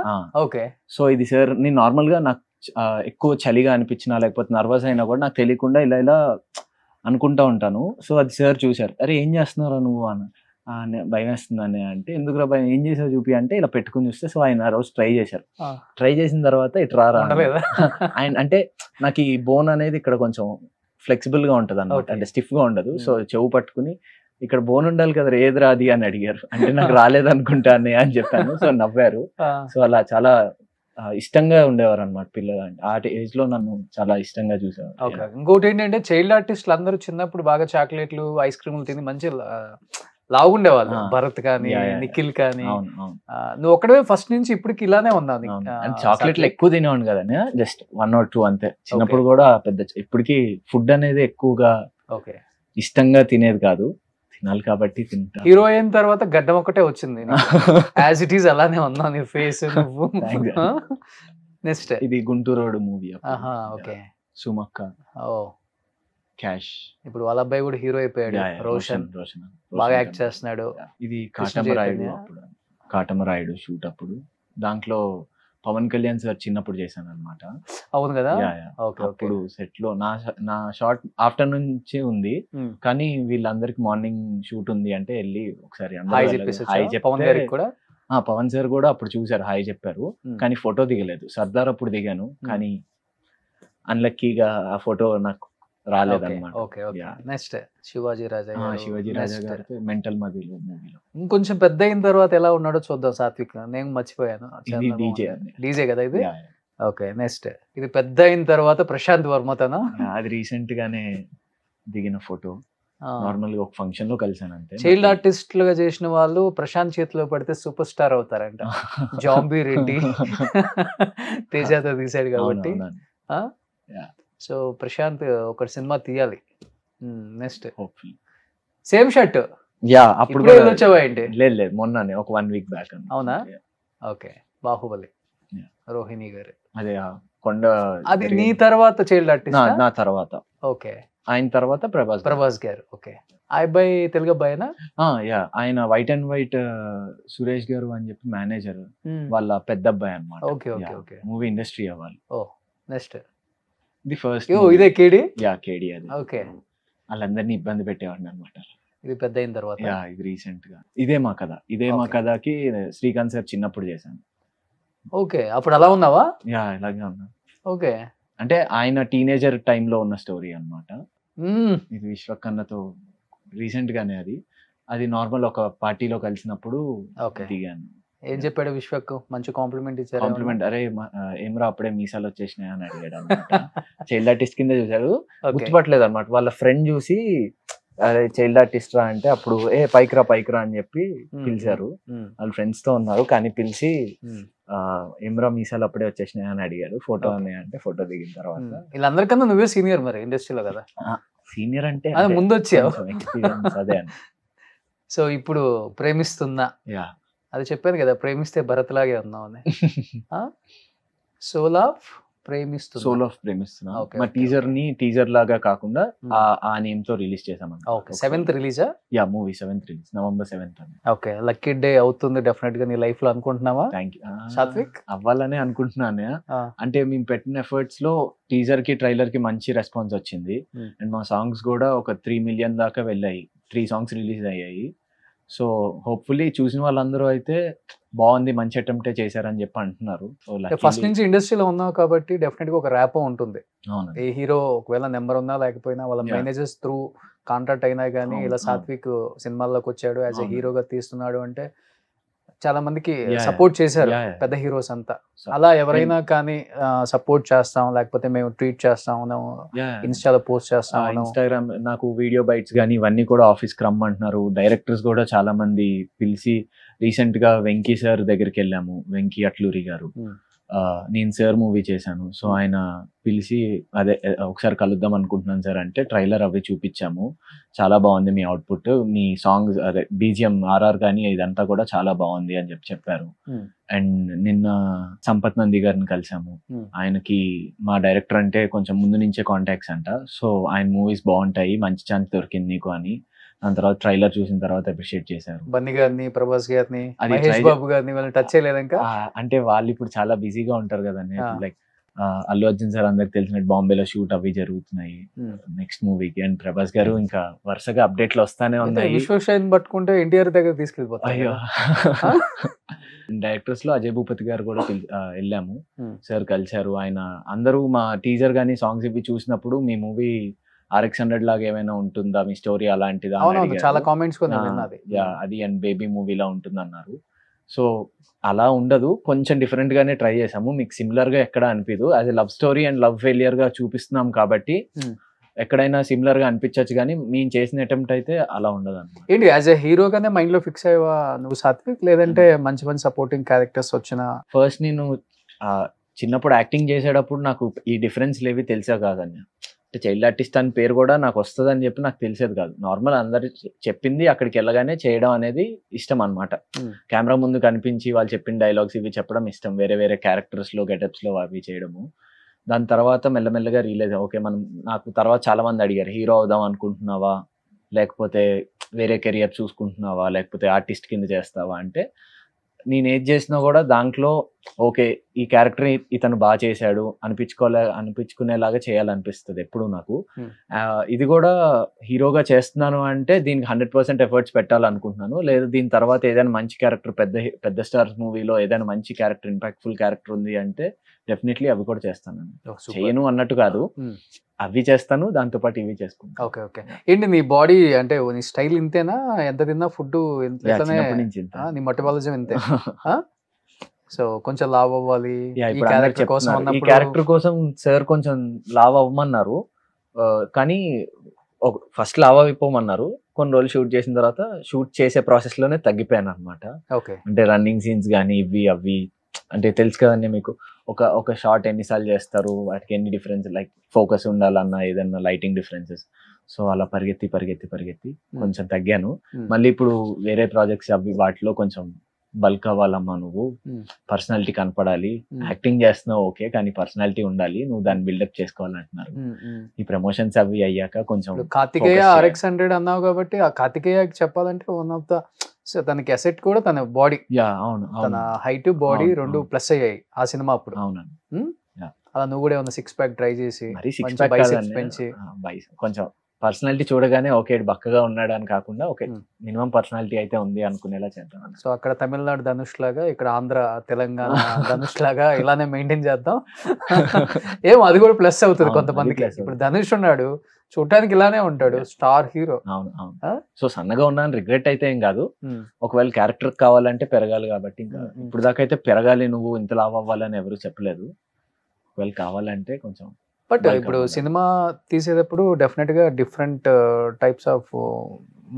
ఓకే. సో ఇది సార్, నేను నార్మల్ గా నాకు ఎక్కువ చలిగా అనిపించినా లేకపోతే నర్వస్ అయినా కూడా నాకు తెలియకుండా ఇలా ఇలా అనుకుంటా ఉంటాను. సో అది సార్ చూశారు, అరే ఏం చేస్తున్నారా నువ్వు అని. భయం వేస్తుందని అంటే, ఎందుకు భయం, ఏం చేసావు చూపి అంటే ఇలా పెట్టుకుని చూస్తే, సో ఆయన ఆ రోజు ట్రై చేశారు. ట్రై చేసిన తర్వాత ఇటు రారా ఆయన అంటే, నాకు ఈ బోన్ అనేది ఇక్కడ కొంచెం ఫ్లెక్సిబుల్ గా ఉంటది అన్నమాట, అంటే స్టిఫ్ గా ఉండదు. సో చెవు పట్టుకుని ఇక్కడ బోన్ ఉండాలి కదా, ఏది రాది అని అడిగారు. అంటే నాకు రాలేదు అనుకుంటానే అని చెప్పాను. సో నవ్వారు. సో అలా చాలా ఇష్టంగా ఉండేవారు అనమాట పిల్లలు. అంటే ఆ ఏజ్ లో నన్ను చాలా ఇష్టంగా చూసేవారు. ఇంకోటి ఏంటంటే, చైల్డ్ ఆర్టిస్టులు అందరూ చిన్నప్పుడు బాగా చాక్లెట్లు, ఐస్ క్రీములు తిని మంచి లావుండేవాళ్ళు. భరత్ కానీ, నిఖిల్ కానీ. నువ్వు ఒక్కడే ఫస్ట్ నుంచి ఇప్పటికి ఇలానే ఉన్నావు. చాక్లెట్లు ఎక్కువ తినేవాడు కదా, జస్ట్ 1 or 2 అంతే. చిన్నప్పుడు కూడా పెద్ద ఇప్పటికి ఫుడ్ అనేది ఎక్కువగా ఇష్టంగా తినేది కాదు, తినాలి కాబట్టి తింటా. హీరో అయిన తర్వాత గడ్డం ఒకటే వచ్చింది, యాజ్ ఇట్ ఈస్ అలానే ఉన్నావు నీ ఫేస్. నువ్వు నెక్స్ట్ ఇది గుంటూరు రోడ్ మూవీ. ఓకే. సుమక్క, క్యాష్. ఇప్పుడు వాళ్ళ అబ్బాయి కూడా హీరో అయిపోయాడు, రోషన్. బాగా యాక్ట్ చేస్తున్నాడు. ఇది కాటమరాయుడు. అప్పుడు కాటమరాయుడు షూట్ అప్పుడు దాంట్లో పవన్ కళ్యాణ్ సార్ చిన్నప్పుడు చేశాను అనమాట. అవును కదా. అప్పుడు సెట్ లో నా షార్ట్ ఆఫ్టర్నూన్ నుంచి ఉంది, కానీ వీళ్ళందరికి మార్నింగ్ షూట్ ఉంది అంటే వెళ్ళి ఒకసారి హాయ్ చెప్పి. పవన్ సార్ కూడా అప్పుడు చూసారు, హాయ్ చెప్పారు, కానీ ఫోటో దిగలేదు. సర్దార్ అప్పుడు దిగాను, కానీ అన్లక్కీగా ఆ ఫోటో నాకు రాలేదన్నమాట. నెక్స్ట్ శివాజీ రాజా. శివాజీ రాజా గారితో మెంటల్ మదిలో మూవీలో. ఇంకొంచెం పెద్ద అయిన తర్వాత ఎలా ఉన్నాడో చూద్దాం సాత్విక్. నేను మర్చిపోయాను. డీజే కదా ఇది. ఓకే. నెక్స్ట్ ఇది పెద్ద అయిన తర్వాత ప్రశాంత్ వర్మతోనా? అది రీసెంట్ గానే దిగిన ఫోటో. నార్మల్ గా ఒక ఫంక్షన్ లో కలిసాను అంతే. చైల్డ్ ఆర్టిస్టులుగా చేసిన వాళ్ళు ప్రశాంత్ చేతిలో పడితే సూపర్ స్టార్ అవుతారంట. జాంబీ రెడ్డి తేజాతో తీసాడు కాబట్టి. సో ప్రశాంత్ ఒక సినిమా తీయాలి నెక్స్ట్. సేమ్ షర్ట్ యా అప్పుడు వచ్చావా ఏంటి? లేదు మొన్ననే ఒక 1 వీక్ బ్యాక్. అవునా? ఓకే. బాహుబలి రోహిణి గారు అదే కొండ. అది నీ తర్వాత చైల్డ్ ఆర్టిస్ట్? నా తర్వాత. ఓకే. ఆయన తర్వాత ప్రభాస్ గారు. ఓకే. ఆ అబ్బాయి తెలుగు అబ్బాయినా? యా ఆయన వైట్ అండ్ వైట్ సురేష్ గారు అని చెప్పి మేనేజర్ వాళ్ళ పెద్ద అబ్బాయి అన్నమాట. Okay okay okay. Movie industry అవ్వాలి. ఓ నెక్స్ట్ ది ఫస్ట్. ఇదే కేడి? యా కేడి. అది ఓకే. వాళ్ళందరినీ ఇబ్బంది పెట్టేవాడిని అనమాట. ఇది పెద్ద అయిన తర్వాత? యా ఇది రీసెంట్ గా. ఇదే మా కథకి శ్రీకాంత్ సార్ చిన్నప్పుడు చేశాను. ఓకే. అప్పుడు అలా ఉన్నావా? యా ఇలాగే ఉన్నా. ఓకే. అంటే ఆయన టీనేజర్ టైంలో ఉన్న స్టోరీ అన్నమాట. ఇది విశ్వకన్నతో రీసెంట్ గానే అది నార్మల్ ఒక పార్టీలో కలిసినప్పుడు దిగాను. ఏం చెప్పాడు విశ్వక్? మంచి కాంప్లిమెంట్ ఇచ్చారు. కాంప్లిమెంట్, అరే ఏమరా అప్పుడే మీసాలు వచ్చేసినాయి అని అడిగాడు అనమాట. చైల్డ్ ఆర్టిస్ట్ కింద చూసాడు, గుర్తుపట్టలేదు అనమాట. వాళ్ళ ఫ్రెండ్ చూసి అరే చైల్డ్ ఆర్టిస్ట్ రా అంటే అప్పుడు పైకిరా అని చెప్పి పిలిచారు. వాళ్ళ ఫ్రెండ్స్ తో ఉన్నారు కానీ పిలిచి ఏమరా మీసాలు అప్పుడే వచ్చేసినాయి అని అడిగారు. ఫోటో అని అంటే ఫోటో దిగిన తర్వాత వీళ్ళందరికన్నా నువ్వే సీనియర్ మరి ఇండస్ట్రీలో కదా? సీనియర్ అంటే ముందు వచ్చావు. అదే అని. సో ఇప్పుడు ప్రేమిస్తున్నా, అది చెప్పాను కదా, ప్రేమిస్తే భరత్ లాగే ఉన్నావు అని. సోల్ ఆఫ్ ప్రేమిస్తున్నా మా టీజర్ లాగా కాకుండా ఆ నేమ్ తో రిలీజ్ చేసాం. 7th రిలీజా? Yeah movie 7th release, November 7th. Okay. Lucky day అవుతుంది డెఫినెట్ గా నీ లైఫ్ లో అనుకుంటున్నావా? సాత్విక్ అవ్వాలనే అనుకుంటున్నాను. అంటే మేము పెట్టిన ఎఫర్ట్స్ లో టీజర్ కి ట్రైలర్ కి మంచి రెస్పాన్స్ వచ్చింది. అండ్ మా సాంగ్స్ కూడా ఒక 3 million దాకా వెళ్ళాయి. 3 songs రిలీజ్ అయ్యాయి. సో హోప్ఫుల్లీ చూసిన వాళ్ళందరూ అయితే బాగుంది, మంచి అటెంప్టే చేశారని చెప్పి అంటున్నారు. ఫస్ట్ నుంచి ఇండస్ట్రీలో ఉన్నావు కాబట్టి డెఫినెట్ గా ఒక ర్యాపో ఉంటుంది. ఏ హీరో ఒకవేళ నెంబర్ ఉన్నా లేకపోయినా వాళ్ళ మేనేజర్స్ త్రూ కాంటాక్ట్ అయినా కానీ ఇలా సాత్విక్ సినిమాల్లోకి వచ్చాడు, యాజ్ ఎ హీరోగా తీస్తున్నాడు అంటే చాలా మందికి సపోర్ట్ చేశారు పెద్ద హీరోస్ అంతా. అలా ఎవరైనా కానీ సపోర్ట్ చేస్తాం, లేకపోతే మేము ట్వీట్ చేస్తాం, ఇన్స్టాలో పోస్ట్ చేస్తాం, ఇన్స్టాగ్రామ్ నాకు వీడియో బైట్స్ కానీ ఇవన్నీ కూడా ఆఫీస్కి రమ్మంటున్నారు. డైరెక్టర్స్ కూడా చాలా మంది పిలిచి, రీసెంట్ గా వెంకీ సార్ దగ్గరికి వెళ్ళాము, వెంకీ అట్లూరి గారు. నేను సార్ మూవీ చేశాను, సో ఆయన పిలిచి అదే ఒకసారి కలుద్దాం అనుకుంటున్నాను సార్ అంటే ట్రైలర్ అవి చూపించాము. చాలా బాగుంది మీ అవుట్పుట్, మీ సాంగ్స్ అదే బీజిఎం ఆర్ఆర్ కానీ ఇదంతా కూడా చాలా బాగుంది అని చెప్పారు. అండ్ నిన్న సంపత్ నంది గారిని కలిసాము. ఆయనకి మా డైరెక్టర్ అంటే కొంచెం ముందు నుంచే కాంటాక్ట్స్ అంట. సో ఆయన మూవీస్ బాగుంటాయి, మంచి ఛాన్స్ దొరికింది నీకు అని. దాని తర్వాత ట్రైలర్ చూసిన తర్వాత అప్రిషియేట్ చేశారు. బన్నీ గారిని, ప్రభాస్ గారిని, మహేష్ బాబు గారిని వాళ్ళని టచ్ చేయలేదు ఇంకా? అంటే వాళ్ళు ఇప్పుడు చాలా బిజీగా ఉంటారు కదండి. లైక్ అల్లు అర్జున్ సార్ అందరికి తెలిసినట్టు బాంబేలో షూట్ అవి జరుగుతున్నాయి నెక్స్ట్ మూవీకి. అండ్ ప్రభాస్ గారు ఇంకా వరుసగా అప్డేట్లు వస్తానే ఉన్నాయి. విశ్వక్షేన్ పట్టుకుంటే ఎన్టీఆర్ దగ్గర తీసుకెళ్ళిపోతారు. అయ్యో. డైరెక్టర్స్ లో అజయ్ భూపతి గారు కూడా వెళ్ళాము, సార్ కలిశారు. ఆయన అందరూ మా టీజర్ గానీ సాంగ్స్ ఇవి చూసినప్పుడు మీ మూవీ RX100 లాగా ఏమైనా ఉంటుందా మీ స్టోరీ అలాంటిదా, చాలా కామెంట్స్ అది అండ్ బేబీ మూవీలా ఉంటుంది అన్నారు. సో అలా ఉండదు, కొంచెం డిఫరెంట్ గానే ట్రై చేసాము. మీకు సిమిలర్ గా ఎక్కడ అనిపించదు. As a love story and love failure గా చూపిస్తున్నాం కాబట్టి ఎక్కడైనా సిమిలర్ గా అనిపించచ్చు, కానీ మేము చేసిన అటెంప్ట్ అయితే అలా ఉండదు అన్నమాట. ఏంటి యాజ్ ఎ హీరోగానే మైండ్ లో ఫిక్స్ అయ్యవా నువ్వు సాత్విక్, లేదంటే మంచి మంచి సపోర్టింగ్ క్యారెక్టర్స్ వచ్చిన? ఫస్ట్ నేను చిన్నప్పుడు యాక్టింగ్ చేసేటప్పుడు నాకు ఈ డిఫరెన్స్ లేవి తెలిసే కాదన్న. అంటే చైల్డ్ ఆర్టిస్ట్ అని పేరు కూడా నాకు వస్తుంది అని చెప్పి నాకు తెలిసేది కాదు. నార్మల్ అందరు చెప్పింది అక్కడికి వెళ్ళగానే చేయడం అనేది ఇష్టం అనమాట. కెమెరా ముందు కనిపించి వాళ్ళు చెప్పిన డైలాగ్స్ ఇవి చెప్పడం ఇష్టం, వేరే వేరే క్యారెక్టర్స్ లో గెటప్స్ లో అవి చేయడము. దాని తర్వాత మెల్లమెల్లగా రియలైజ్ ఓకే మనం, నాకు తర్వాత చాలా మంది అడిగారు హీరో అవుదాం అనుకుంటున్నావా, లేకపోతే వేరే కెరియర్ చూసుకుంటున్నావా, లేకపోతే ఆర్టిస్ట్ కింద చేస్తావా అంటే నేను ఏది చేసినా కూడా దాంట్లో ఓకే ఈ క్యారెక్టర్ ఇతను బాగా చేశాడు అనిపించుకునేలాగా చేయాలనిపిస్తుంది ఎప్పుడు నాకు. ఇది కూడా హీరోగా చేస్తున్నాను అంటే దీనికి 100% ఎఫర్ట్స్ పెట్టాలనుకుంటున్నాను. లేదా దీని తర్వాత ఏదైనా మంచి క్యారెక్టర్ పెద్ద స్టార్స్ మూవీలో ఏదైనా మంచి క్యారెక్టర్, ఇంపాక్ట్ఫుల్ క్యారెక్టర్ ఉంది అంటే డెఫినెట్లీ అవి కూడా చేస్తాను. చేయను అన్నట్టు కాదు, అవి చేస్తాను, దాంతో పాటు ఇవి చేసుకుంటాను. Okay okay. ఏంటి నీ బాడీ అంటే నీ స్టైల్ ఇంతేనా? ఎంత తిన్నా ఫుడ్ నీ మెటబాలిజం ఇంతే? సో కొంచెం లావ్ అవ్వాలి ఈ క్యారెక్టర్ కోసం సార్ కొంచెం లావ్ అవ్వమన్నారు. కానీ ఫస్ట్ లావా అయిపోమన్నారు, కొన్ని రోజులు షూట్ చేసిన తర్వాత షూట్ చేసే ప్రాసెస్ లోనే తగ్గిపోయాను అనమాట. ఓకే. అంటే రన్నింగ్ సీన్స్ కానీ ఇవి అవి అంటే తెలుసు కదండి మీకు, ఒక షార్ట్ ఎన్నిసార్లు చేస్తారు, వాటికి ఎన్ని డిఫరెన్స్, లైక్ ఫోకస్ ఉండాలన్నా ఏదన్నా లైటింగ్ డిఫరెన్సెస్. సో అలా పరిగెత్తి కొంచెం తగ్గాను. మళ్ళీ ఇప్పుడు వేరే ప్రాజెక్ట్స్ అవి వాటిలో కొంచెం బల్క్ అవ్వాలమ్మా, నువ్వు పర్సనాలిటీ కనపడాలి, యాక్టింగ్ చేస్తున్నావు ఓకే, కానీ పర్సనాలిటీ ఉండాలి, నువ్వు దాన్ని బిల్డప్ చేసుకోవాలంటున్నారు. ఈ ప్రమోషన్స్ అవి అయ్యాక కొంచెం కార్తికేయ RX-100 అన్నావు కాబట్టి, ఆ కార్తికేయకి చెప్పాలంటే వన్ ఆఫ్ ద తనకి అసెట్ కూడా తన బాడీ, తన హైట్ బాడీ రెండు ప్లస్ అయ్యాయి ఆ సినిమా అప్పుడు. అవునండి. అలా నువ్వు కూడా ఏమన్నా 6 ప్యాక్ ట్రై చేసి పెంచి కొంచెం పర్సనాలిటీ చూడగానే ఓకే బక్కగా ఉన్నాడు అని కాకుండా ఓకే మినిమం పర్సనాలిటీ అయితే ఉంది అనుకునేలా చేద్దాం. సో అక్కడ తమిళనాడు ధనుష్ లాగా, ఇక్కడ ఆంధ్ర తెలంగాణ ధనుష్ లాగా ఇలానే మెయింటైన్ చేద్దాం. ఏం అది కూడా ప్లస్ అవుతుంది కొంతమందికి. ఇప్పుడు ధనుష్ ఉన్నాడు, చూడటానికి ఇలానే ఉంటాడు, స్టార్ హీరో. అవును. సో సన్నగా ఉన్నాను రిగ్రెట్ అయితే ఏం కాదు, ఒకవేళ క్యారెక్టర్ కావాలంటే పెరగాలి కాబట్టి, ఇంకా ఇప్పుడు దాకా అయితే పెరగాలి నువ్వు ఇంత లావ్ అవ్వాలని ఎవరు చెప్పలేదు. ఒకవేళ కావాలంటే కొంచెం. బట్ ఇప్పుడు సినిమా తీసేటప్పుడు డెఫినెట్ గా డిఫరెంట్ టైప్స్ ఆఫ్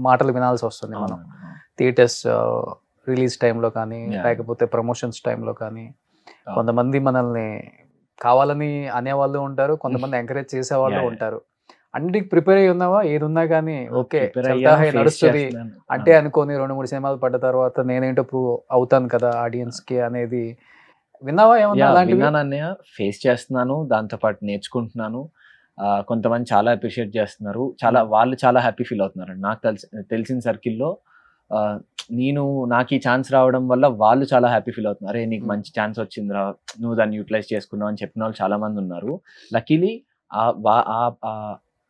మాటలు వినాల్సి వస్తుంది మనం. థియేటర్స్ రిలీజ్ టైంలో కానీ, లేకపోతే ప్రమోషన్స్ టైంలో కానీ, కొంతమంది మనల్ని కావాలని అనేవాళ్ళు ఉంటారు, కొంతమంది ఎంకరేజ్ చేసేవాళ్ళు ఉంటారు. అన్నిటికి ప్రిపేర్ అయ్యి ఉన్నావా? ఏది ఉన్నా కానీ ఓకే నడుస్తుంది అంటే అనుకోని 2-3 సినిమాలు పడ్డ తర్వాత నేనేంటో ప్రూవ్ అవుతాను కదా ఆడియన్స్ కి అనేది విన్నావా? విన్నానన్నయ్య, ఫేస్ చేస్తున్నాను, దాంతో పాటు నేర్చుకుంటున్నాను. కొంతమంది చాలా అప్రిషియేట్ చేస్తున్నారు, వాళ్ళు చాలా హ్యాపీ ఫీల్ అవుతున్నారు. నాకు తెలిసిన సర్కిల్లో నాకు ఈ ఛాన్స్ రావడం వల్ల వాళ్ళు చాలా హ్యాపీ ఫీల్ అవుతున్నారు. అరే నీకు మంచి ఛాన్స్ వచ్చిందిరా, నువ్వు దాన్ని యూటిలైజ్ చేసుకున్నావు అని చెప్పిన వాళ్ళు చాలా మంది ఉన్నారు. లక్కీలీ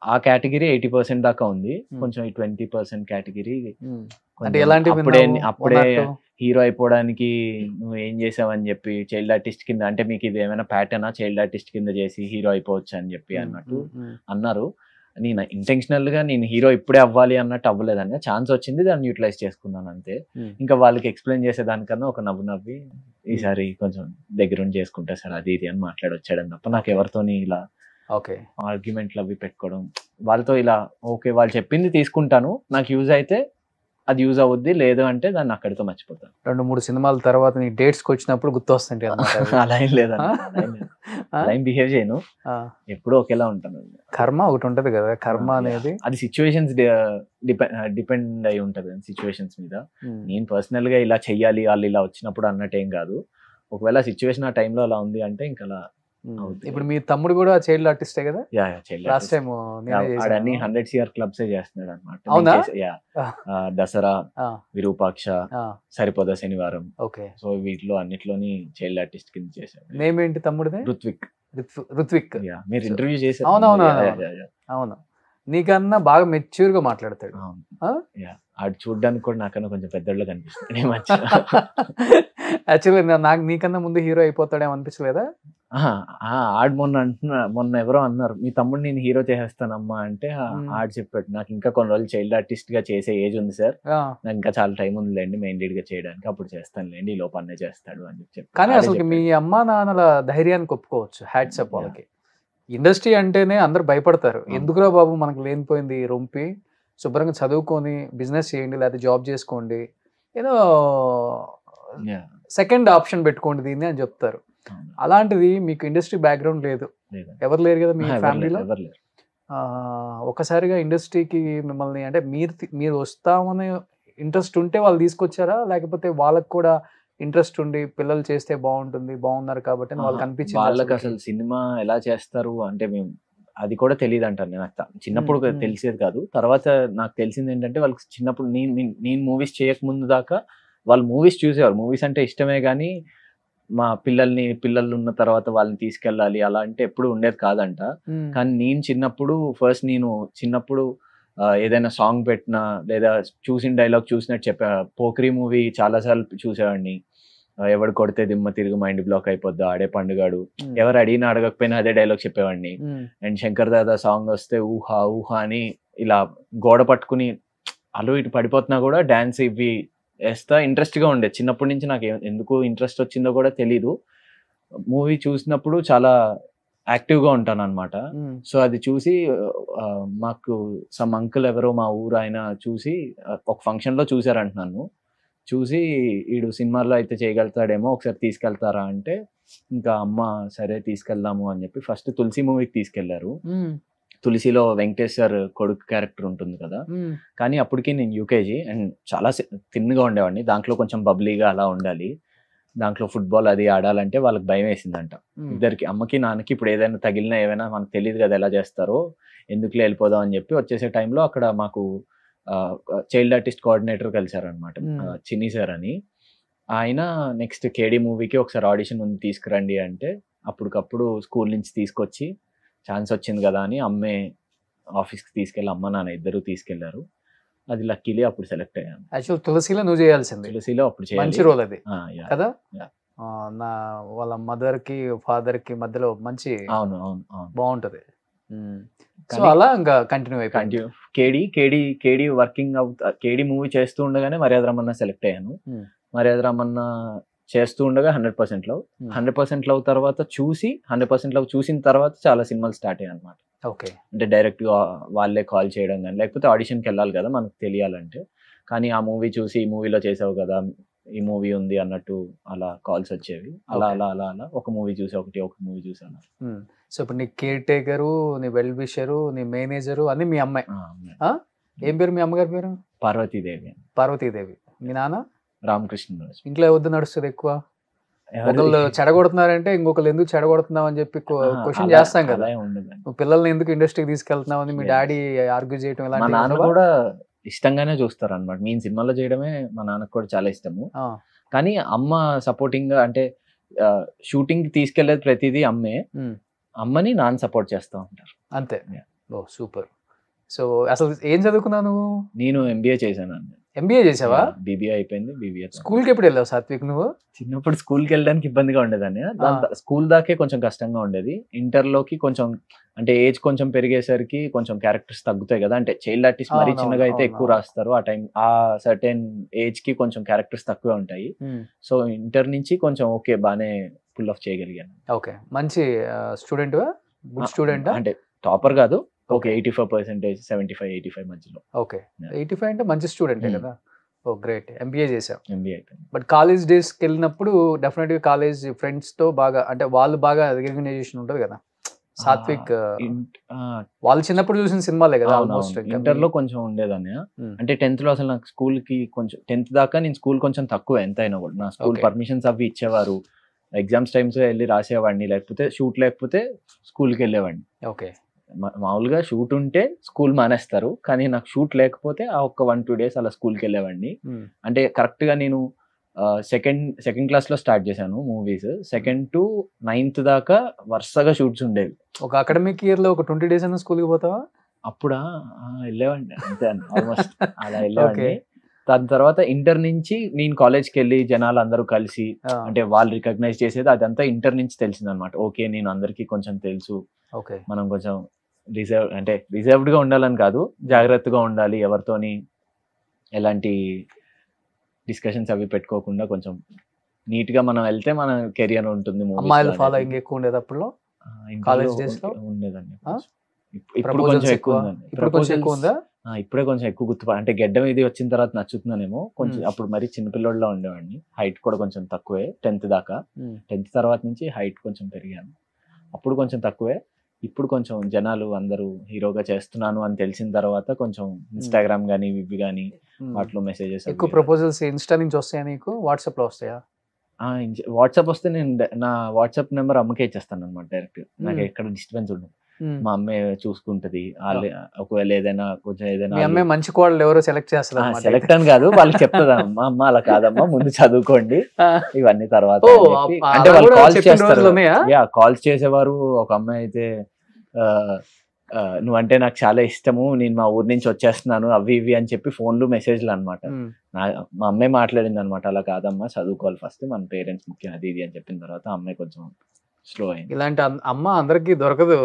ఆ కేటగిరీ 80% దాకా ఉంది. కొంచెం ఈ 20% కేటగిరీ అప్పుడే హీరో అయిపోవడానికి నువ్వు ఏం చేసావని చెప్పి చైల్డ్ ఆర్టిస్ట్ కింద, అంటే మీకు ఇది ఏమైనా ప్యాటర్నా, చైల్డ్ ఆర్టిస్ట్ కింద చేసి హీరో అయిపోవచ్చు అని చెప్పి అన్నట్టు అన్నారు. నేను ఇంటెన్షనల్ గా నేను హీరో ఇప్పుడే అవ్వాలి అన్నట్టు అవ్వలేదండి. ఛాన్స్ వచ్చింది, దాన్ని యూటిలైజ్ చేసుకున్నాను అంతే. ఇంకా వాళ్ళకి ఎక్స్ప్లెయిన్ చేసేదానికన్నా ఒక నవ్వి ఈసారి కొంచెం దగ్గరుండి చేసుకుంటా సార్ అది ఇది అని మాట్లాడొచ్చాడని తప్ప నాకు ఎవరితోని ఇలా ఆర్గ్యుమెంట్లు అవి పెట్టుకోవడం, వాళ్ళతో ఇలా ఓకే వాళ్ళు చెప్పింది తీసుకుంటాను, నాకు యూజ్ అయితే అది యూజ్ అవుద్ది, లేదు అంటే దాన్ని అక్కడితో మర్చిపోతాను. 2-3 సినిమాల తర్వాత నీ డేట్స్కి వచ్చినప్పుడు గుర్తొస్తుంటే అలా ఏం లేదండి, అలా ఏం బిహేవ్ చేయను, ఎప్పుడూ ఒకేలా ఉంటాను. కర్మ ఒకటి ఉంటది కదా, కర్మ అనేది అది సిచ్యువేషన్స్ డిపెండ్ అయి ఉంటది సిచ్యువేషన్స్ మీద. నేను పర్సనల్ గా ఇలా చెయ్యాలి వాళ్ళు ఇలా వచ్చినప్పుడు అన్నట్టు ఏం కాదు. ఒకవేళ సిచ్యువేషన్ ఆ టైంలో అలా ఉంది అంటే ఇంకా అలా. ఇప్పుడు మీ తమ్ముడు కూడా చైల్డ్ ఆర్టిస్టే కదా? లాస్ట్ టైం 100 CR క్లబ్స్ చేస్తున్నాడు అనమాట. దసరా, విరూపాక్ష, సరిపోదా శనివారం, సో వీటిలో అన్నిట్లోని చైల్డ్ ఆర్టిస్ట్ కింద చేశాడు. నేమ్ ఏంటి తమ్ముడిది? రుత్విక్. మీరు ఇంటర్వ్యూ చేశారు. అవును, నీకన్నా బాగా మెచ్యూర్ గా మాట్లాడతాడు. ఆడు చూడడానికి కూడా నాకన్నా కొంచెం పెద్దోళ్ళ కనిపిస్తుంది. యాక్చువల్లీ నాకు నీకన్నా ముందు హీరో అయిపోతాడేమో అనిపించలేదా? ఆడు మొన్న ఎవరో అన్నారు మీ తమ్ముడు నేను హీరో చేసేస్తానమ్మా అంటే, ఆడు చెప్పాడు నాకు ఇంకా కొన్ని రోజులు చైల్డ్ ఆర్టిస్ట్ గా చేసే ఏజ్ ఉంది సార్, నాకు ఇంకా చాలా టైం ఉందిలేండి మెయిన్ లీడ్ గా చేయడానికి, అప్పుడు చేస్తానులేండి, ఈ లోపన్నే చేస్తాడు అని చెప్పి. కానీ అసలు మీ అమ్మా నాన్నల ధైర్యానికి ఒప్పుకోవచ్చు, హ్యాట్స్ అప్ వాళ్ళకి. ఇండస్ట్రీ అంటేనే అందరు భయపడతారు, ఎందుకురా బాబు మనకు లేనిపోయింది రొంపి, శుభ్రంగా చదువుకొని బిజినెస్ చేయండి, లేకపోతే జాబ్ చేసుకోండి, ఏదో సెకండ్ ఆప్షన్ పెట్టుకోండి దీన్ని అని చెప్తారు. అలాంటిది మీకు ఇండస్ట్రీ బ్యాక్గ్రౌండ్ లేదు, ఎవరు లేరు కదా మీ ఫ్యామిలీలో. ఒకసారిగా ఇండస్ట్రీకి మిమ్మల్ని అంటే మీరు వస్తామని ఇంట్రెస్ట్ ఉంటే వాళ్ళు తీసుకొచ్చారా, లేకపోతే వాళ్ళకి కూడా ఇంట్రెస్ట్ ఉండి పిల్లలు చేస్తే బాగున్నారు కాబట్టి వాళ్ళకి అనిపించింది? వాళ్ళకి అసలు సినిమా ఎలా చేస్తారు అంటే మేము అది కూడా తెలియదు అంటారు. నాకు చిన్నప్పుడు తెలిసేది కాదు. తర్వాత నాకు తెలిసింది ఏంటంటే వాళ్ళకి చిన్నప్పుడు నేను మూవీస్ చేయక ముందు దాకా వాళ్ళు మూవీస్ చూసేవారు. మూవీస్ అంటే ఇష్టమే కానీ మా పిల్లలు ఉన్న తర్వాత వాళ్ళని తీసుకెళ్ళాలి అలా అంటే ఎప్పుడు ఉండేది కాదంట. కానీ నేను చిన్నప్పుడు ఏదైనా సాంగ్ పెట్టినా లేదా చూసిన డైలాగ్ చూసినట్టు పోక్రీ మూవీ చాలాసార్లు చూసేవాడిని. ఎవడు కొడితే దిమ్మ తిరిగి మైండ్ బ్లాక్ అయిపోద్దా, ఆడే పండుగాడు, ఎవరు అడిగినా అడగకపోయినా అదే డైలాగ్ చెప్పేవాడిని. అండ్ శంకర్ దాదా సాంగ్ వస్తే ఊహా ఊహా అని ఇలా గోడ పట్టుకుని అలు ఇటు పడిపోతున్నా కూడా డాన్స్ ఇవి వేస్తా ఇంట్రెస్ట్ గా ఉండేది. చిన్నప్పటి నుంచి నాకు ఎందుకు ఇంట్రెస్ట్ వచ్చిందో కూడా తెలీదు. మూవీ చూసినప్పుడు చాలా యాక్టివ్ గా ఉంటాను అనమాట. సో అది చూసి మాకు సమ్ అంకుల్ ఎవరో మా ఊరు ఆయన చూసి ఒక ఫంక్షన్ లో చూసారంట నన్ను. చూసి ఈడు సినిమాల్లో అయితే చేయగలుగుతాడేమో ఒకసారి తీసుకెళ్తారా అంటే ఇంకా అమ్మ సరే తీసుకెళ్దాము అని చెప్పి ఫస్ట్ తులసి మూవీకి తీసుకెళ్లారు. తులసిలో వెంకటేష్ సార్ కొడుకు క్యారెక్టర్ ఉంటుంది కదా, కానీ అప్పటికి నేను యూకేజీ అండ్ చాలా తిన్నుగా ఉండేవాడిని. దాంట్లో కొంచెం బబ్లీగా అలా ఉండాలి. దాంట్లో ఫుట్బాల్ అది ఆడాలంటే వాళ్ళకి భయం వేసిందంట ఇద్దరికి, అమ్మకి నాన్నకి. ఇప్పుడు ఏదైనా తగిలినా ఏమైనా మనకు తెలియదు కదా ఎలా చేస్తారో, ఎందుకులే వెళ్ళిపోదాం అని చెప్పి వచ్చేసే టైంలో అక్కడ మాకు చైల్డ్ ఆర్టిస్ట్ కోఆర్డినేటర్ కలిసారనమాట, చిన్ని సార్ అని. ఆయన నెక్స్ట్ కేడీ మూవీకి ఒకసారి ఆడిషన్ ఉంది తీసుకురండి అంటే అప్పటికప్పుడు స్కూల్ నుంచి తీసుకొచ్చి ఛాన్స్ వచ్చింది కదా అని అమ్మే ఆఫీస్కి తీసుకెళ్ళి అమ్మ నాన్న ఇద్దరు తీసుకెళ్లారు. అది లక్కీలీ అప్పుడు సెలెక్ట్ అయ్యాను. యాక్చువల్ తులసిలో నువ్వు చేయాల్సింది, తులసిలో అప్పుడు మంచి రోల్ అది కదా. నా వాళ్ళ మదర్ కి ఫాదర్ కి మధ్యలో మంచి, అవును అవును అవును బాగుంటది. సో అలా ఇంకా కంటిన్యూ అయిపోయింది. కేడీ వర్కింగ్ కేడీ మూవీ చేస్తూ ఉండగానే మర్యాద రమణ సెలెక్ట్ అయ్యాను. మర్యాద రమణ చేస్తూ ఉండగా 100% లవ్, 100% లవ్ తర్వాత చూసి 100% లవ్ చూసిన తర్వాత చాలా సినిమాలు స్టార్ట్ అయ్యాయి అనమాట. ఓకే, అంటే డైరెక్ట్ గా వాళ్ళే కాల్ చేయడం కానీ, లేకపోతే ఆడిషన్కి వెళ్ళాలి కదా మనకు తెలియాలంటే. కానీ ఆ మూవీ చూసి ఈ మూవీలో చేసావు కదా, ఈ మూవీ ఉంది అన్నట్టు అలా కాల్స్ వచ్చేవి. అలా అలా అలా అలా ఒక మూవీ చూసి ఒక మూవీ చూసి అలా. సో ఇప్పుడు నీ కేర్ టేకరు, నీ వెల్ విషరు, నీ మేనేజరు అన్ని మీ అమ్మాయి. ఏం పేరు మీ అమ్మగారి పేరు? పార్వతీదేవి. పార్వతీదేవి. మీ నాన్న రామకృష్ణ. ఇంట్లో ఎవరు నడుస్తుంది ఎక్కువ? ఒకళ్ళు చెడగొడుతున్నారంటే ఇంకొకళ్ళు ఎందుకు చెడగొడుతున్నావు అని చెప్పి క్వశ్చన్ చేస్తాం కదా. నువ్వు పిల్లల్ని ఎందుకు ఇండస్ట్రీకి తీసుకెళ్తున్నావు అని మీ డాడీ ఆర్గ్యూ చేయడం మా నాన్న కూడా ఇష్టంగానే చూస్తారు అనమాట. నేను సినిమాలో చేయడమే మా నాన్నకు కూడా చాలా ఇష్టము. కానీ అమ్మ సపోర్టింగ్ గా, అంటే షూటింగ్ కి తీసుకెళ్లేది ప్రతిదీ అమ్మే. అమ్మని నాన్న సపోర్ట్ చేస్తా ఉంటారు అంతే. ఓ సూపర్. సో అసలు ఏం చదువుకున్నావు నువ్వు? నేను ఎంబీఏ చేశాను. ఎంబీఏ చేసావా? బీబీఏ అయిపోయింది. బీబీఏ. స్కూల్ కి ఎప్పుడు వెళ్ళావు సాత్విక్ నువ్వు? చిన్నప్పుడు స్కూల్ కి వెళ్ళడానికి ఇబ్బందిగా ఉండేదాన్ని. స్కూల్ దాకే కొంచెం కష్టంగా ఉండేది. ఇంటర్ లోకి కొంచెం, అంటే ఏజ్ కొంచెం పెరిగేసరికి కొంచెం క్యారెక్టర్స్ తగ్గుతాయి కదా. అంటే చైల్డ్ ఆర్టిస్ట్ మరీ చిన్నగా అయితే ఎక్కువ రాస్తారు. ఆ టైం ఆ సర్టెన్ ఏజ్ కి కొంచెం క్యారెక్టర్స్ తక్కువ ఉంటాయి. సో ఇంటర్ నుంచి కొంచెం ఓకే బానే పుల్ ఆఫ్ చేయగలిగాను. ఓకే, మంచి స్టూడెంట్, గుడ్ స్టూడెంట్. అంటే టాపర్ కాదు, ఓకే 85%, 75, 85 మధ్యలో. ఓకే, 85 అంటే మంచి స్టూడెంట్ కదా. ఓ గ్రేట్. ఎంబీఏ చేసావు. ఎంబీఏ అయిపోయింది. బట్ కాలేజ్ డేస్ కి వెళ్ళినప్పుడు డెఫినెట్ గా కాలేజ్ ఫ్రెండ్స్ తో బాగా, అంటే వాళ్ళు బాగా రికగ్నైజేషన్ ఉంటది కదా. సాత్విక్ వాళ్ళు చిన్నప్పుడు చూసిన సినిమాలే కదా ఆల్మోస్ట్. ఇంటర్ లో కొంచెం ఉండేదాన్ని. అంటే 10th లో అసలు నాకు స్కూల్ కి కొంచెం 10th దాకా నేను స్కూల్ కొంచెం తక్కువ ఎంత అయినా కూడా. నా స్కూల్ పర్మిషన్స్ అవి ఇచ్చేవారు. ఎగ్జామ్స్ టైమ్స్ వెళ్ళి రాసేవాడిని, లేకపోతే షూట్ లేకపోతే స్కూల్కి వెళ్ళేవాడిని. ఓకే, మామూలుగా షూట్ ఉంటే స్కూల్ మానేస్తారు, కానీ నాకు షూట్ లేకపోతే ఆ ఒక్క 1-2 days అలా స్కూల్కి వెళ్ళేవాడిని. అంటే కరెక్ట్ గా నేను సెకండ్ క్లాస్ లో స్టార్ట్ చేశాను మూవీస్. 2nd to 9th దాకా వరుసగా షూట్స్ ఉండేవి. ఒక అకాడమిక్ ఇయర్ లో ఒక 20 days అన్న స్కూల్కి పోతావా? అప్పుడా వెళ్ళేవాడిని అంతే, ఆల్మోస్ట్ అలా వెళ్ళేవాడిని. దాని తర్వాత ఇంటర్ నుంచి నేను కాలేజ్కి వెళ్ళి జనాలు అందరూ కలిసి, అంటే వాళ్ళు రికగ్నైజ్ చేసేది అదంతా ఇంటర్ నుంచి తెలిసింది అనమాట. ఓకే నేను అందరికీ కొంచెం తెలుసు, మనం కొంచెం రిజర్వ్డ్ గా ఉండాలని కాదు, జాగ్రత్తగా ఉండాలి, ఎవరితోని ఎలాంటి డిస్కషన్స్ అవి పెట్టుకోకుండా కొంచెం నీట్ గా మనం వెళ్తే మన కెరియర్ ఉంటుంది. అమ్మాయిల ఫాలోయింగ్ ఎక్కువ ఉండేది అప్పుడు కాలేజ్ డేస్ లో? ఉండేదండి. ఇప్పుడు కొంచెం ఎక్కువ ఉందండి. ఇప్పుడే కొంచెం ఎక్కువ గుర్తుపడ, అంటే గెడ్డం ఇది వచ్చిన తర్వాత నచ్చుతున్నానేమో కొంచెం. అప్పుడు మరి చిన్నపిల్లోడ్లా ఉండేవాడిని. హైట్ కూడా కొంచెం తక్కువే 10th దాకా. 10th తర్వాత నుంచి హైట్ కొంచెం పెరిగాను. అప్పుడు కొంచెం తక్కువే. ఇప్పుడు కొంచెం జనాలు అందరూ హీరోగా చేస్తున్నాను అని తెలిసిన తర్వాత కొంచెం ఇన్స్టాగ్రామ్ గానీ ఇవి గానీ వాటిలో మెసేజెస్. ఎక్కువ ప్రపోజల్స్ ఇన్స్టా నుంచి వస్తాయా నీకు? వాట్సాప్ లో వస్తాయా? వాట్సాప్ వస్తే నేను నా వాట్సాప్ నెంబర్ అమ్మకే ఇచ్చేస్తాను అనమాట డైరెక్ట్. నాకు ఎక్కడ డిస్టర్బెన్స్ ఉండదు. మా అమ్మే చూసుకుంటది. ఒకవేళ ఏదైనా కొంచెం ఏదైనా మంచి కోడలు ఎవరో సెలెక్ట్ చేస్తారు. సెలెక్ట్ అని కాదు, వాళ్ళకి చెప్తుందా అమ్మ అలా కాదమ్మా ముందు చదువుకోండి ఇవన్నీ తర్వాత. అంటే వాళ్ళు కాల్స్ చేస్తారు. కాల్స్ చేసేవారు. ఒక అమ్మాయి అయితే నువ్వంటే నాకు చాలా ఇష్టము, నేను మా ఊరి నుంచి వచ్చేస్తున్నాను అవి ఇవి అని చెప్పి ఫోన్లు మెసేజ్లు అనమాట. మా అమ్మాయి మాట్లాడింది అనమాట, అలా కాదమ్మా చదువుకోవాలి ఫస్ట్, మన పేరెంట్స్ ముఖ్యం అది ఇది అని చెప్పిన తర్వాత అమ్మాయి కొంచెం స్లో అయింది. ఇలాంటి అమ్మ అందరికి దొరకదు.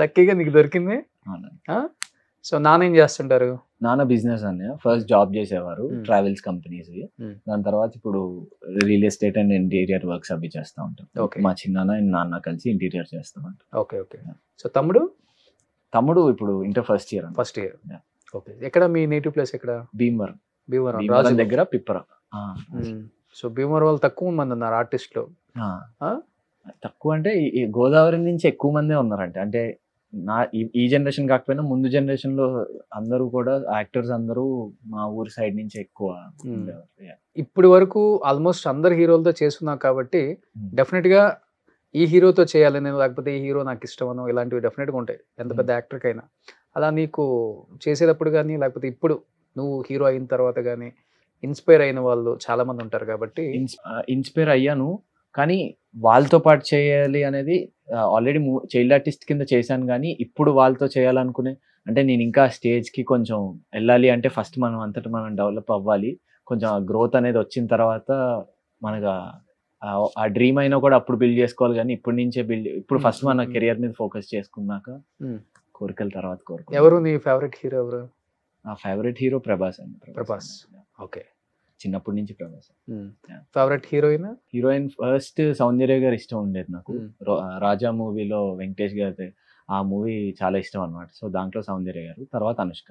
లక్కీగా నీకు దొరికింది. సో నాన్న ఏం చేస్తుంటారు? నాన్న బిజినెస్ అన్నయ్య. ఫస్ట్ జాబ్ చేసేవారు ట్రావెల్స్ కంపెనీస్. దాని తర్వాత ఇప్పుడు real estate and interior works అవి చేస్తూ ఉంటారు. Okay. మా చిన్నాన్న అండ్ నాన్న కలిసి ఇంటీరియర్ చేస్తూ ఉంటారు. Okay okay. సో తమ్ముడు? తమ్ముడు ఇప్పుడు inter first year. First year. Yeah. Okay. ఎక్కడ మీ నేటివ్ ప్లేస్ ఎక్కడ? భీమవరం. భీమవరం భీమవరం దగ్గర పిప్పర. సో భీమవరం వాళ్ళు తక్కువ మంది ఉన్నారు ఆర్టిస్టులు. తక్కువ అంటే ఈ గోదావరి నుంచి ఎక్కువ మందే ఉన్నారంటే. అంటే నా ఈ జనరేషన్ కాకపోయినా ముందు జనరేషన్ లో అందరూ కూడా యాక్టర్స్ అందరూ మా ఊరి సైడ్ నుంచి ఎక్కువ ఉండేవారు. Yeah. ఇప్పుడు వరకు ఆల్మోస్ట్ అందరు హీరోలతో చేస్తున్నావు కాబట్టి డెఫినెట్ గా ఈ హీరోతో చేయాలని, లేకపోతే ఈ హీరో నాకు ఇష్టమనో ఇలాంటివి డెఫినెట్ గా ఉంటాయి ఎంత పెద్ద యాక్టర్ కైనా. అలా నీకు చేసేటప్పుడు కానీ, లేకపోతే ఇప్పుడు నువ్వు హీరో అయిన తర్వాత కానీ ఇన్స్పైర్ అయిన వాళ్ళు చాలా మంది ఉంటారు కాబట్టి. ఇన్స్పైర్ అయ్యాను, కానీ వాళ్ళతో పాటు చేయాలి అనేది ఆల్రెడీ చైల్డ్ ఆర్టిస్ట్ కింద చేశాను. కానీ ఇప్పుడు వాళ్ళతో చేయాలనుకునే అంటే నేను ఇంకా స్టేజ్కి కొంచెం వెళ్ళాలి అంటే ఫస్ట్ మనం అంతటా మనం డెవలప్ అవ్వాలి. కొంచెం గ్రోత్ అనేది వచ్చిన తర్వాత మనకు ఆ డ్రీమ్ అయినా కూడా అప్పుడు బిల్డ్ చేసుకోవాలి. కానీ ఇప్పటి నుంచే ఇప్పుడు ఫస్ట్ మన కెరియర్ మీద ఫోకస్ చేసుకున్నాక కోరికల తర్వాత కోరిక. ఎవరు నీ ఫేవరెట్ హీరో? ఎవరు నా ఫేవరెట్ హీరో? ప్రభాస్ అండి. ప్రభాస్. ఓకే. చిన్నప్పటి నుంచి Prabhas. Favourite heroine? Heroine first Soundarya గారు ఇష్టం ఉండేది నాకు. రాజా మూవీలో వెంకటేష్ గారి ఆ మూవీ చాలా ఇష్టం అనమాట. సో దాంట్లో సౌందర్య గారు, తర్వాత అనుష్క.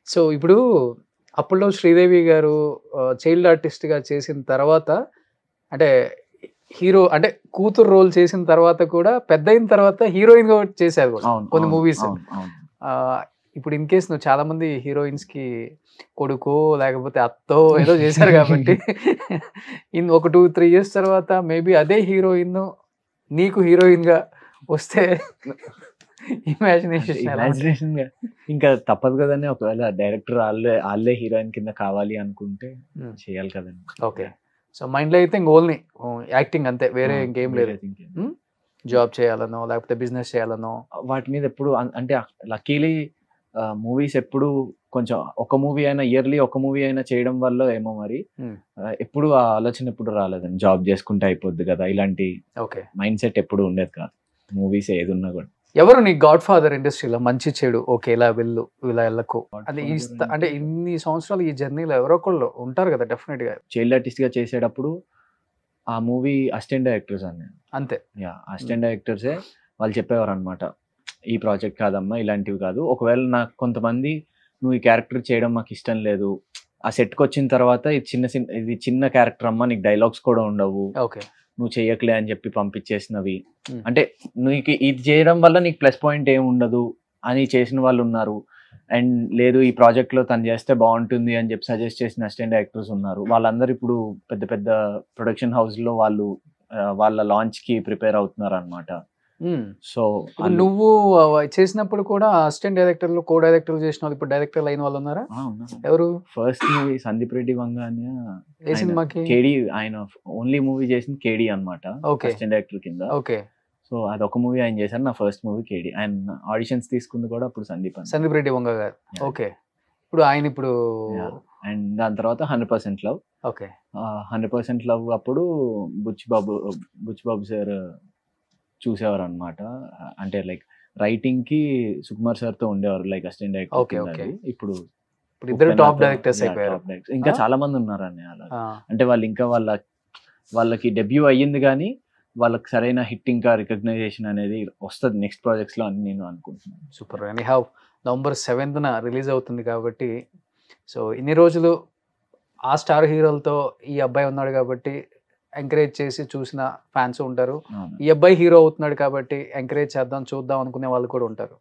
సో ఇప్పుడు అప్పుల్లో శ్రీదేవి గారు చైల్డ్ ఆర్టిస్ట్ గా చేసిన తర్వాత, అంటే హీరో అంటే కూతురు రోల్ చేసిన తర్వాత కూడా పెద్ద అయిన తర్వాత హీరోయిన్ గా చేశారు కొన్ని మూవీస్. ఇప్పుడు ఇన్ కేస్ నువ్వు చాలా మంది హీరోయిన్స్ కి కొడుకో లేకపోతే అత్తో ఏదో చేశారు కాబట్టి ఒక 2-3 years తర్వాత మేబీ అదే హీరోయిన్ నీకు హీరోయిన్ గా వస్తే ఇమాజినేషన్ గా ఇంకా తప్పదు కదండి. ఒకవేళ డైరెక్టర్ వాళ్ళే హీరోయిన్ కింద కావాలి అనుకుంటే చేయాలి కదండి. ఓకే. సో మైండ్ లో అయితే ఇంక ఓన్లీ యాక్టింగ్ అంతే, వేరే ఇంకేం లేదు. జాబ్ చేయాలనో లేకపోతే బిజినెస్ చేయాలనో వాటి మీద ఎప్పుడు అంటే లక్కీలీ మూవీస్ ఎప్పుడు కొంచెం ఒక మూవీ అయినా ఇయర్లీ ఒక మూవీ అయినా చేయడం వల్ల ఏమో మరి ఎప్పుడు ఆ ఆలోచన ఎప్పుడు రాలేదండి. జాబ్ చేసుకుంటే అయిపోద్ది కదా ఇలాంటి మైండ్ సెట్ ఎప్పుడు ఉండేది కాదు. మూవీస్ ఏది ఉన్నా కూడా. ఎవరు నీ గాడ్ ఫాదర్ ఇండస్ట్రీలో? మంచి చెడు ఓకే ఇలా వెళ్ళు ఇలా వెళ్ళకు అంటే అంటే ఇన్ని సంవత్సరాలు ఈ జర్నీలో ఎవరో ఒకళ్ళు ఉంటారు కదా డెఫినెట్ గా. చైల్డ్ ఆర్టిస్ట్ గా చేసేటప్పుడు ఆ మూవీ అసిస్టెంట్ డైరెక్టర్స్ అన్న అంతే. అసిస్టెంట్ డైరెక్టర్సే వాళ్ళు చెప్పేవారు అనమాట, ఈ ప్రాజెక్ట్ కాదమ్మా ఇలాంటివి కాదు. ఒకవేళ నాకు కొంతమంది నువ్వు ఈ క్యారెక్టర్ చేయడం మాకు ఇష్టం లేదు, ఆ సెట్కి వచ్చిన తర్వాత ఇది చిన్న క్యారెక్టర్ అమ్మా, నీకు డైలాగ్స్ కూడా ఉండవు, నువ్వు చెయ్యట్లే అని చెప్పి పంపించేసినవి. అంటే నీకు ఇది చేయడం వల్ల నీకు ప్లస్ పాయింట్ ఏమి ఉండదు అని చేసిన వాళ్ళు ఉన్నారు. అండ్ లేదు ఈ ప్రాజెక్ట్ లో తను చేస్తే బాగుంటుంది అని చెప్పి సజెస్ట్ చేసిన అసిస్టెంట్ డైరెక్టర్స్ ఉన్నారు. వాళ్ళందరూ ఇప్పుడు పెద్ద పెద్ద ప్రొడక్షన్ హౌస్ లో వాళ్ళు వాళ్ళ లాంచ్ కి ప్రిపేర్ అవుతున్నారు అనమాట. సో నువ్వు చేసినప్పుడు కూడా అసిస్టెంట్ డైరెక్టర్లు కో డైరెక్టర్లు చేసిన వాళ్ళు ఇప్పుడు డైరెక్టర్లు అయిన వాళ్ళు ఉన్నారా? ఎవరు? ఫస్ట్ మూవీ సందీప్ రెడ్డి వంగ అని ఏ సినిమాకి? కేడి. ఆయన ఓన్లీ మూవీ చేసింది కేడి అనమాట, అసిస్టెంట్ డైరెక్టర్ కింద. ఓకే. సో అదొక మూవీ ఆయన చేశారు. నా ఫస్ట్ మూవీ కేడి. ఆయన ఆడిషన్స్ తీసుకుంది కూడా అప్పుడు సందీప్ రెడ్డి వంగ గారు. ఓకే. ఇప్పుడు ఆయన ఇప్పుడు అండ్ దాని తర్వాత 100% లవ్. ఓకే. 100% లవ్ అప్పుడు బుచ్చిబాబు సార్ చూసేవారు అనమాట. అంటే లైక్ రైటింగ్ కి సుకుమార్ సార్ తో ఉండేవారు లైక్ అసిస్టెంట్ డైరెక్టర్. ఇప్పుడు ఇద్దరు టాప్ డైరెక్టర్స్ అయిపోయారు. ఇంకా చాలా మంది ఉన్నారని అలా. అంటే వాళ్ళు ఇంకా వాళ్ళకి డెబ్యూ అయ్యింది కానీ వాళ్ళకి సరైన హిట్ ఇంకా రికగ్నైజేషన్ అనేది వస్తుంది నెక్స్ట్ ప్రాజెక్ట్స్ లో అని నేను అనుకుంటున్నాను. Super. Anyhow November 7th release అవుతుంది కాబట్టి సో ఇన్ని రోజులు ఆ స్టార్ హీరోలతో ఈ అబ్బాయి ఉన్నాడు కాబట్టి ఎంకరేజ్ చేసి చూసిన ఫ్యాన్స్ ఉంటారు. ఈ అబ్బాయి హీరో అవుతున్నాడు కాబట్టి ఎంకరేజ్ చేద్దాం చూద్దాం అనుకునే వాళ్ళు కూడా ఉంటారు.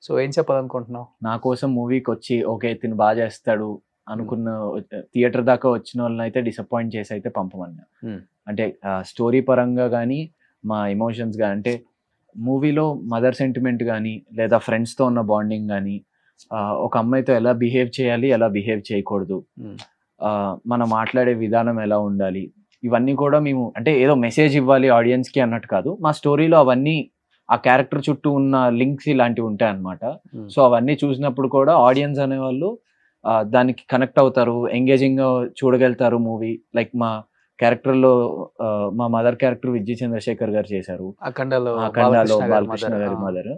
సో ఏం చెప్పాలనుకుంటున్నావు? నా కోసం మూవీకి వచ్చి ఓకే తిను బాగా చేస్తాడు అనుకున్న థియేటర్ దాకా వచ్చిన వాళ్ళని అయితే డిసప్పాయింట్ చేసి అయితే పంపమన్నా. అంటే స్టోరీ పరంగా కానీ మా ఎమోషన్స్ కానీ, అంటే మూవీలో మదర్ సెంటిమెంట్ కానీ లేదా ఫ్రెండ్స్తో ఉన్న బాండింగ్ కానీ, ఒక అమ్మాయితో ఎలా బిహేవ్ చేయాలి ఎలా బిహేవ్ చేయకూడదు, మనం మాట్లాడే విధానం ఎలా ఉండాలి, ఇవన్నీ కూడా మేము అంటే ఏదో మెసేజ్ ఇవ్వాలి ఆడియన్స్కి అన్నట్టు కాదు. మా స్టోరీలో అవన్నీ ఆ క్యారెక్టర్ చుట్టూ ఉన్న లింక్స్ ఇలాంటివి ఉంటాయి అన్నమాట. సో అవన్నీ చూసినప్పుడు కూడా ఆడియన్స్ అనేవాళ్ళు దానికి కనెక్ట్ అవుతారు, ఎంగేజింగ్గా చూడగలుగుతారు మూవీ. లైక్ మా క్యారెక్టర్లో మా మదర్ క్యారెక్టర్ విజయ్ చంద్రశేఖర్ గారు చేశారు, అఖండాలో బాలకృష్ణ గారి mother.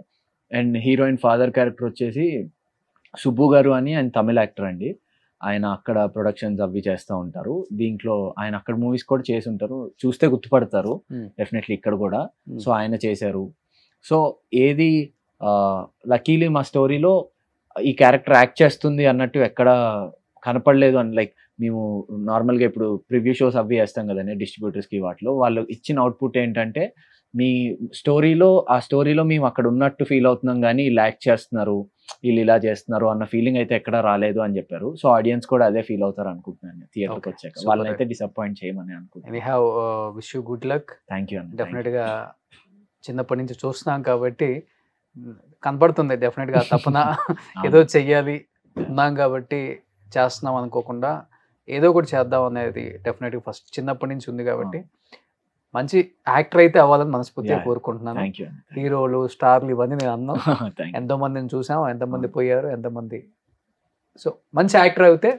And heroine father character వచ్చేసి సుబ్బు గారు అని ఆయన తమిళ యాక్టర్ అండి. ఆయన అక్కడ ప్రొడక్షన్స్ అవి చేస్తూ ఉంటారు. దీంట్లో ఆయన అక్కడ మూవీస్ కూడా చేసి ఉంటారు, చూస్తే గుర్తుపడతారు డెఫినెట్లీ ఇక్కడ కూడా. సో ఆయన చేశారు. సో ఏది లక్కీలీ మా స్టోరీలో ఈ క్యారెక్టర్ యాక్ట్ చేస్తుంది అన్నట్టు ఎక్కడ కనపడలేదు అని. లైక్ మేము నార్మల్గా ఇప్పుడు ప్రివ్యూ షోస్ అవి వేస్తాం కదండి డిస్ట్రిబ్యూటర్స్కి, వాటిలో వాళ్ళు ఇచ్చిన అవుట్పుట్ ఏంటంటే మీ ఆ స్టోరీలో మేము అక్కడ ఉన్నట్టు ఫీల్ అవుతున్నాం కానీ వీళ్ళు యాక్ట్ చేస్తున్నారు, వీళ్ళు ఇలా చేస్తున్నారు అన్న ఫీలింగ్ అయితే ఎక్కడ రాలేదు అని చెప్పారు. సో ఆడియన్స్ కూడా అదే ఫీల్ అవుతారు అనుకుంటున్నాను థియేటర్కి వచ్చాక. వాళ్ళని అయితే డిసప్పాయింట్ చేయమని అనుకుంటున్నాను. Wish you good luck. Thank you అండి. డెఫినెట్గా చిన్నప్పటి నుంచి చూస్తున్నాం కాబట్టి కనపడుతుంది డెఫినెట్గా తప్పన ఏదో చెయ్యాలి ఉన్నాం కాబట్టి చేస్తున్నాం అనుకోకుండా ఏదో ఒకటి చేద్దాం అనేది డెఫినెట్గా ఫస్ట్ చిన్నప్పటి నుంచి ఉంది కాబట్టి మంచి యాక్టర్ అయితే అవ్వాలని మనస్ఫూర్తిగా కోరుకుంటున్నాను. హీరోలు స్టార్లు ఇవన్నీ నేను అన్నాను, ఎంతో మందిని చూసాం, ఎంతమంది పోయారు, ఎంతమంది. సో మంచి యాక్టర్ అయితే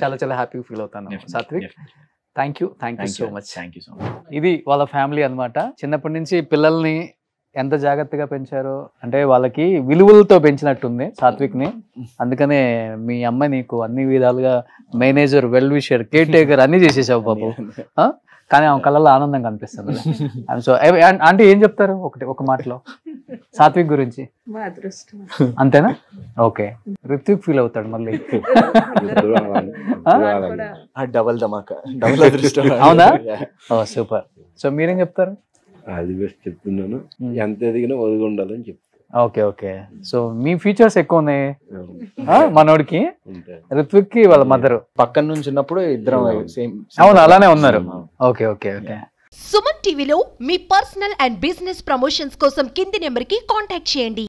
చాలా చాలా హ్యాపీగా ఫీల్ అవుతాను. Sathvik, thank you so much. ఇది వాళ్ళ ఫ్యామిలీ అన్నమాట. చిన్నప్పటి నుంచి పిల్లల్ని ఎంత జాగ్రత్తగా పెంచారో అంటే వాళ్ళకి విలువలతో పెంచినట్టుంది సాత్విక్ని. అందుకనే మీ అమ్మాయి నీకు అన్ని విధాలుగా manager, well wisher, care taker అన్ని చేసేసావు పాపం. కానీ ఆమె కళ్ళల్లో ఆనందం కనిపిస్తుంది. సో అంటే ఏం చెప్తారు ఒక మాటలో సాత్విక్ గురించి? అంతేనా? ఓకే. రిత్విక్ ఫీల్ అవుతాడు మళ్ళీ. డబల్ ధమాకా, డబల్ అదృష్టం. అవునా? ఓ సూపర్. సో మీరేం చెప్తారు? అది బెస్ట్ చెప్తున్నాను, ఎంత ఎదిగినా ఒదిగి ఉండాలని చెప్తాను. Okay okay. సో మీ ఫీచర్స్ ఎక్కువ ఉన్నాయి మనోడికి. రిత్విక్ కి వాళ్ళ మదర్ పక్కన నుంచి ఉన్నప్పుడు ఇద్దరం సేమ్. అవును, అలానే ఉన్నారు. Okay okay okay. సుమన్ టీవీలో మీ పర్సనల్ అండ్ బిజినెస్ ప్రమోషన్స్ కోసం కింది నెంబర్ కి కాంటాక్ట్ చేయండి.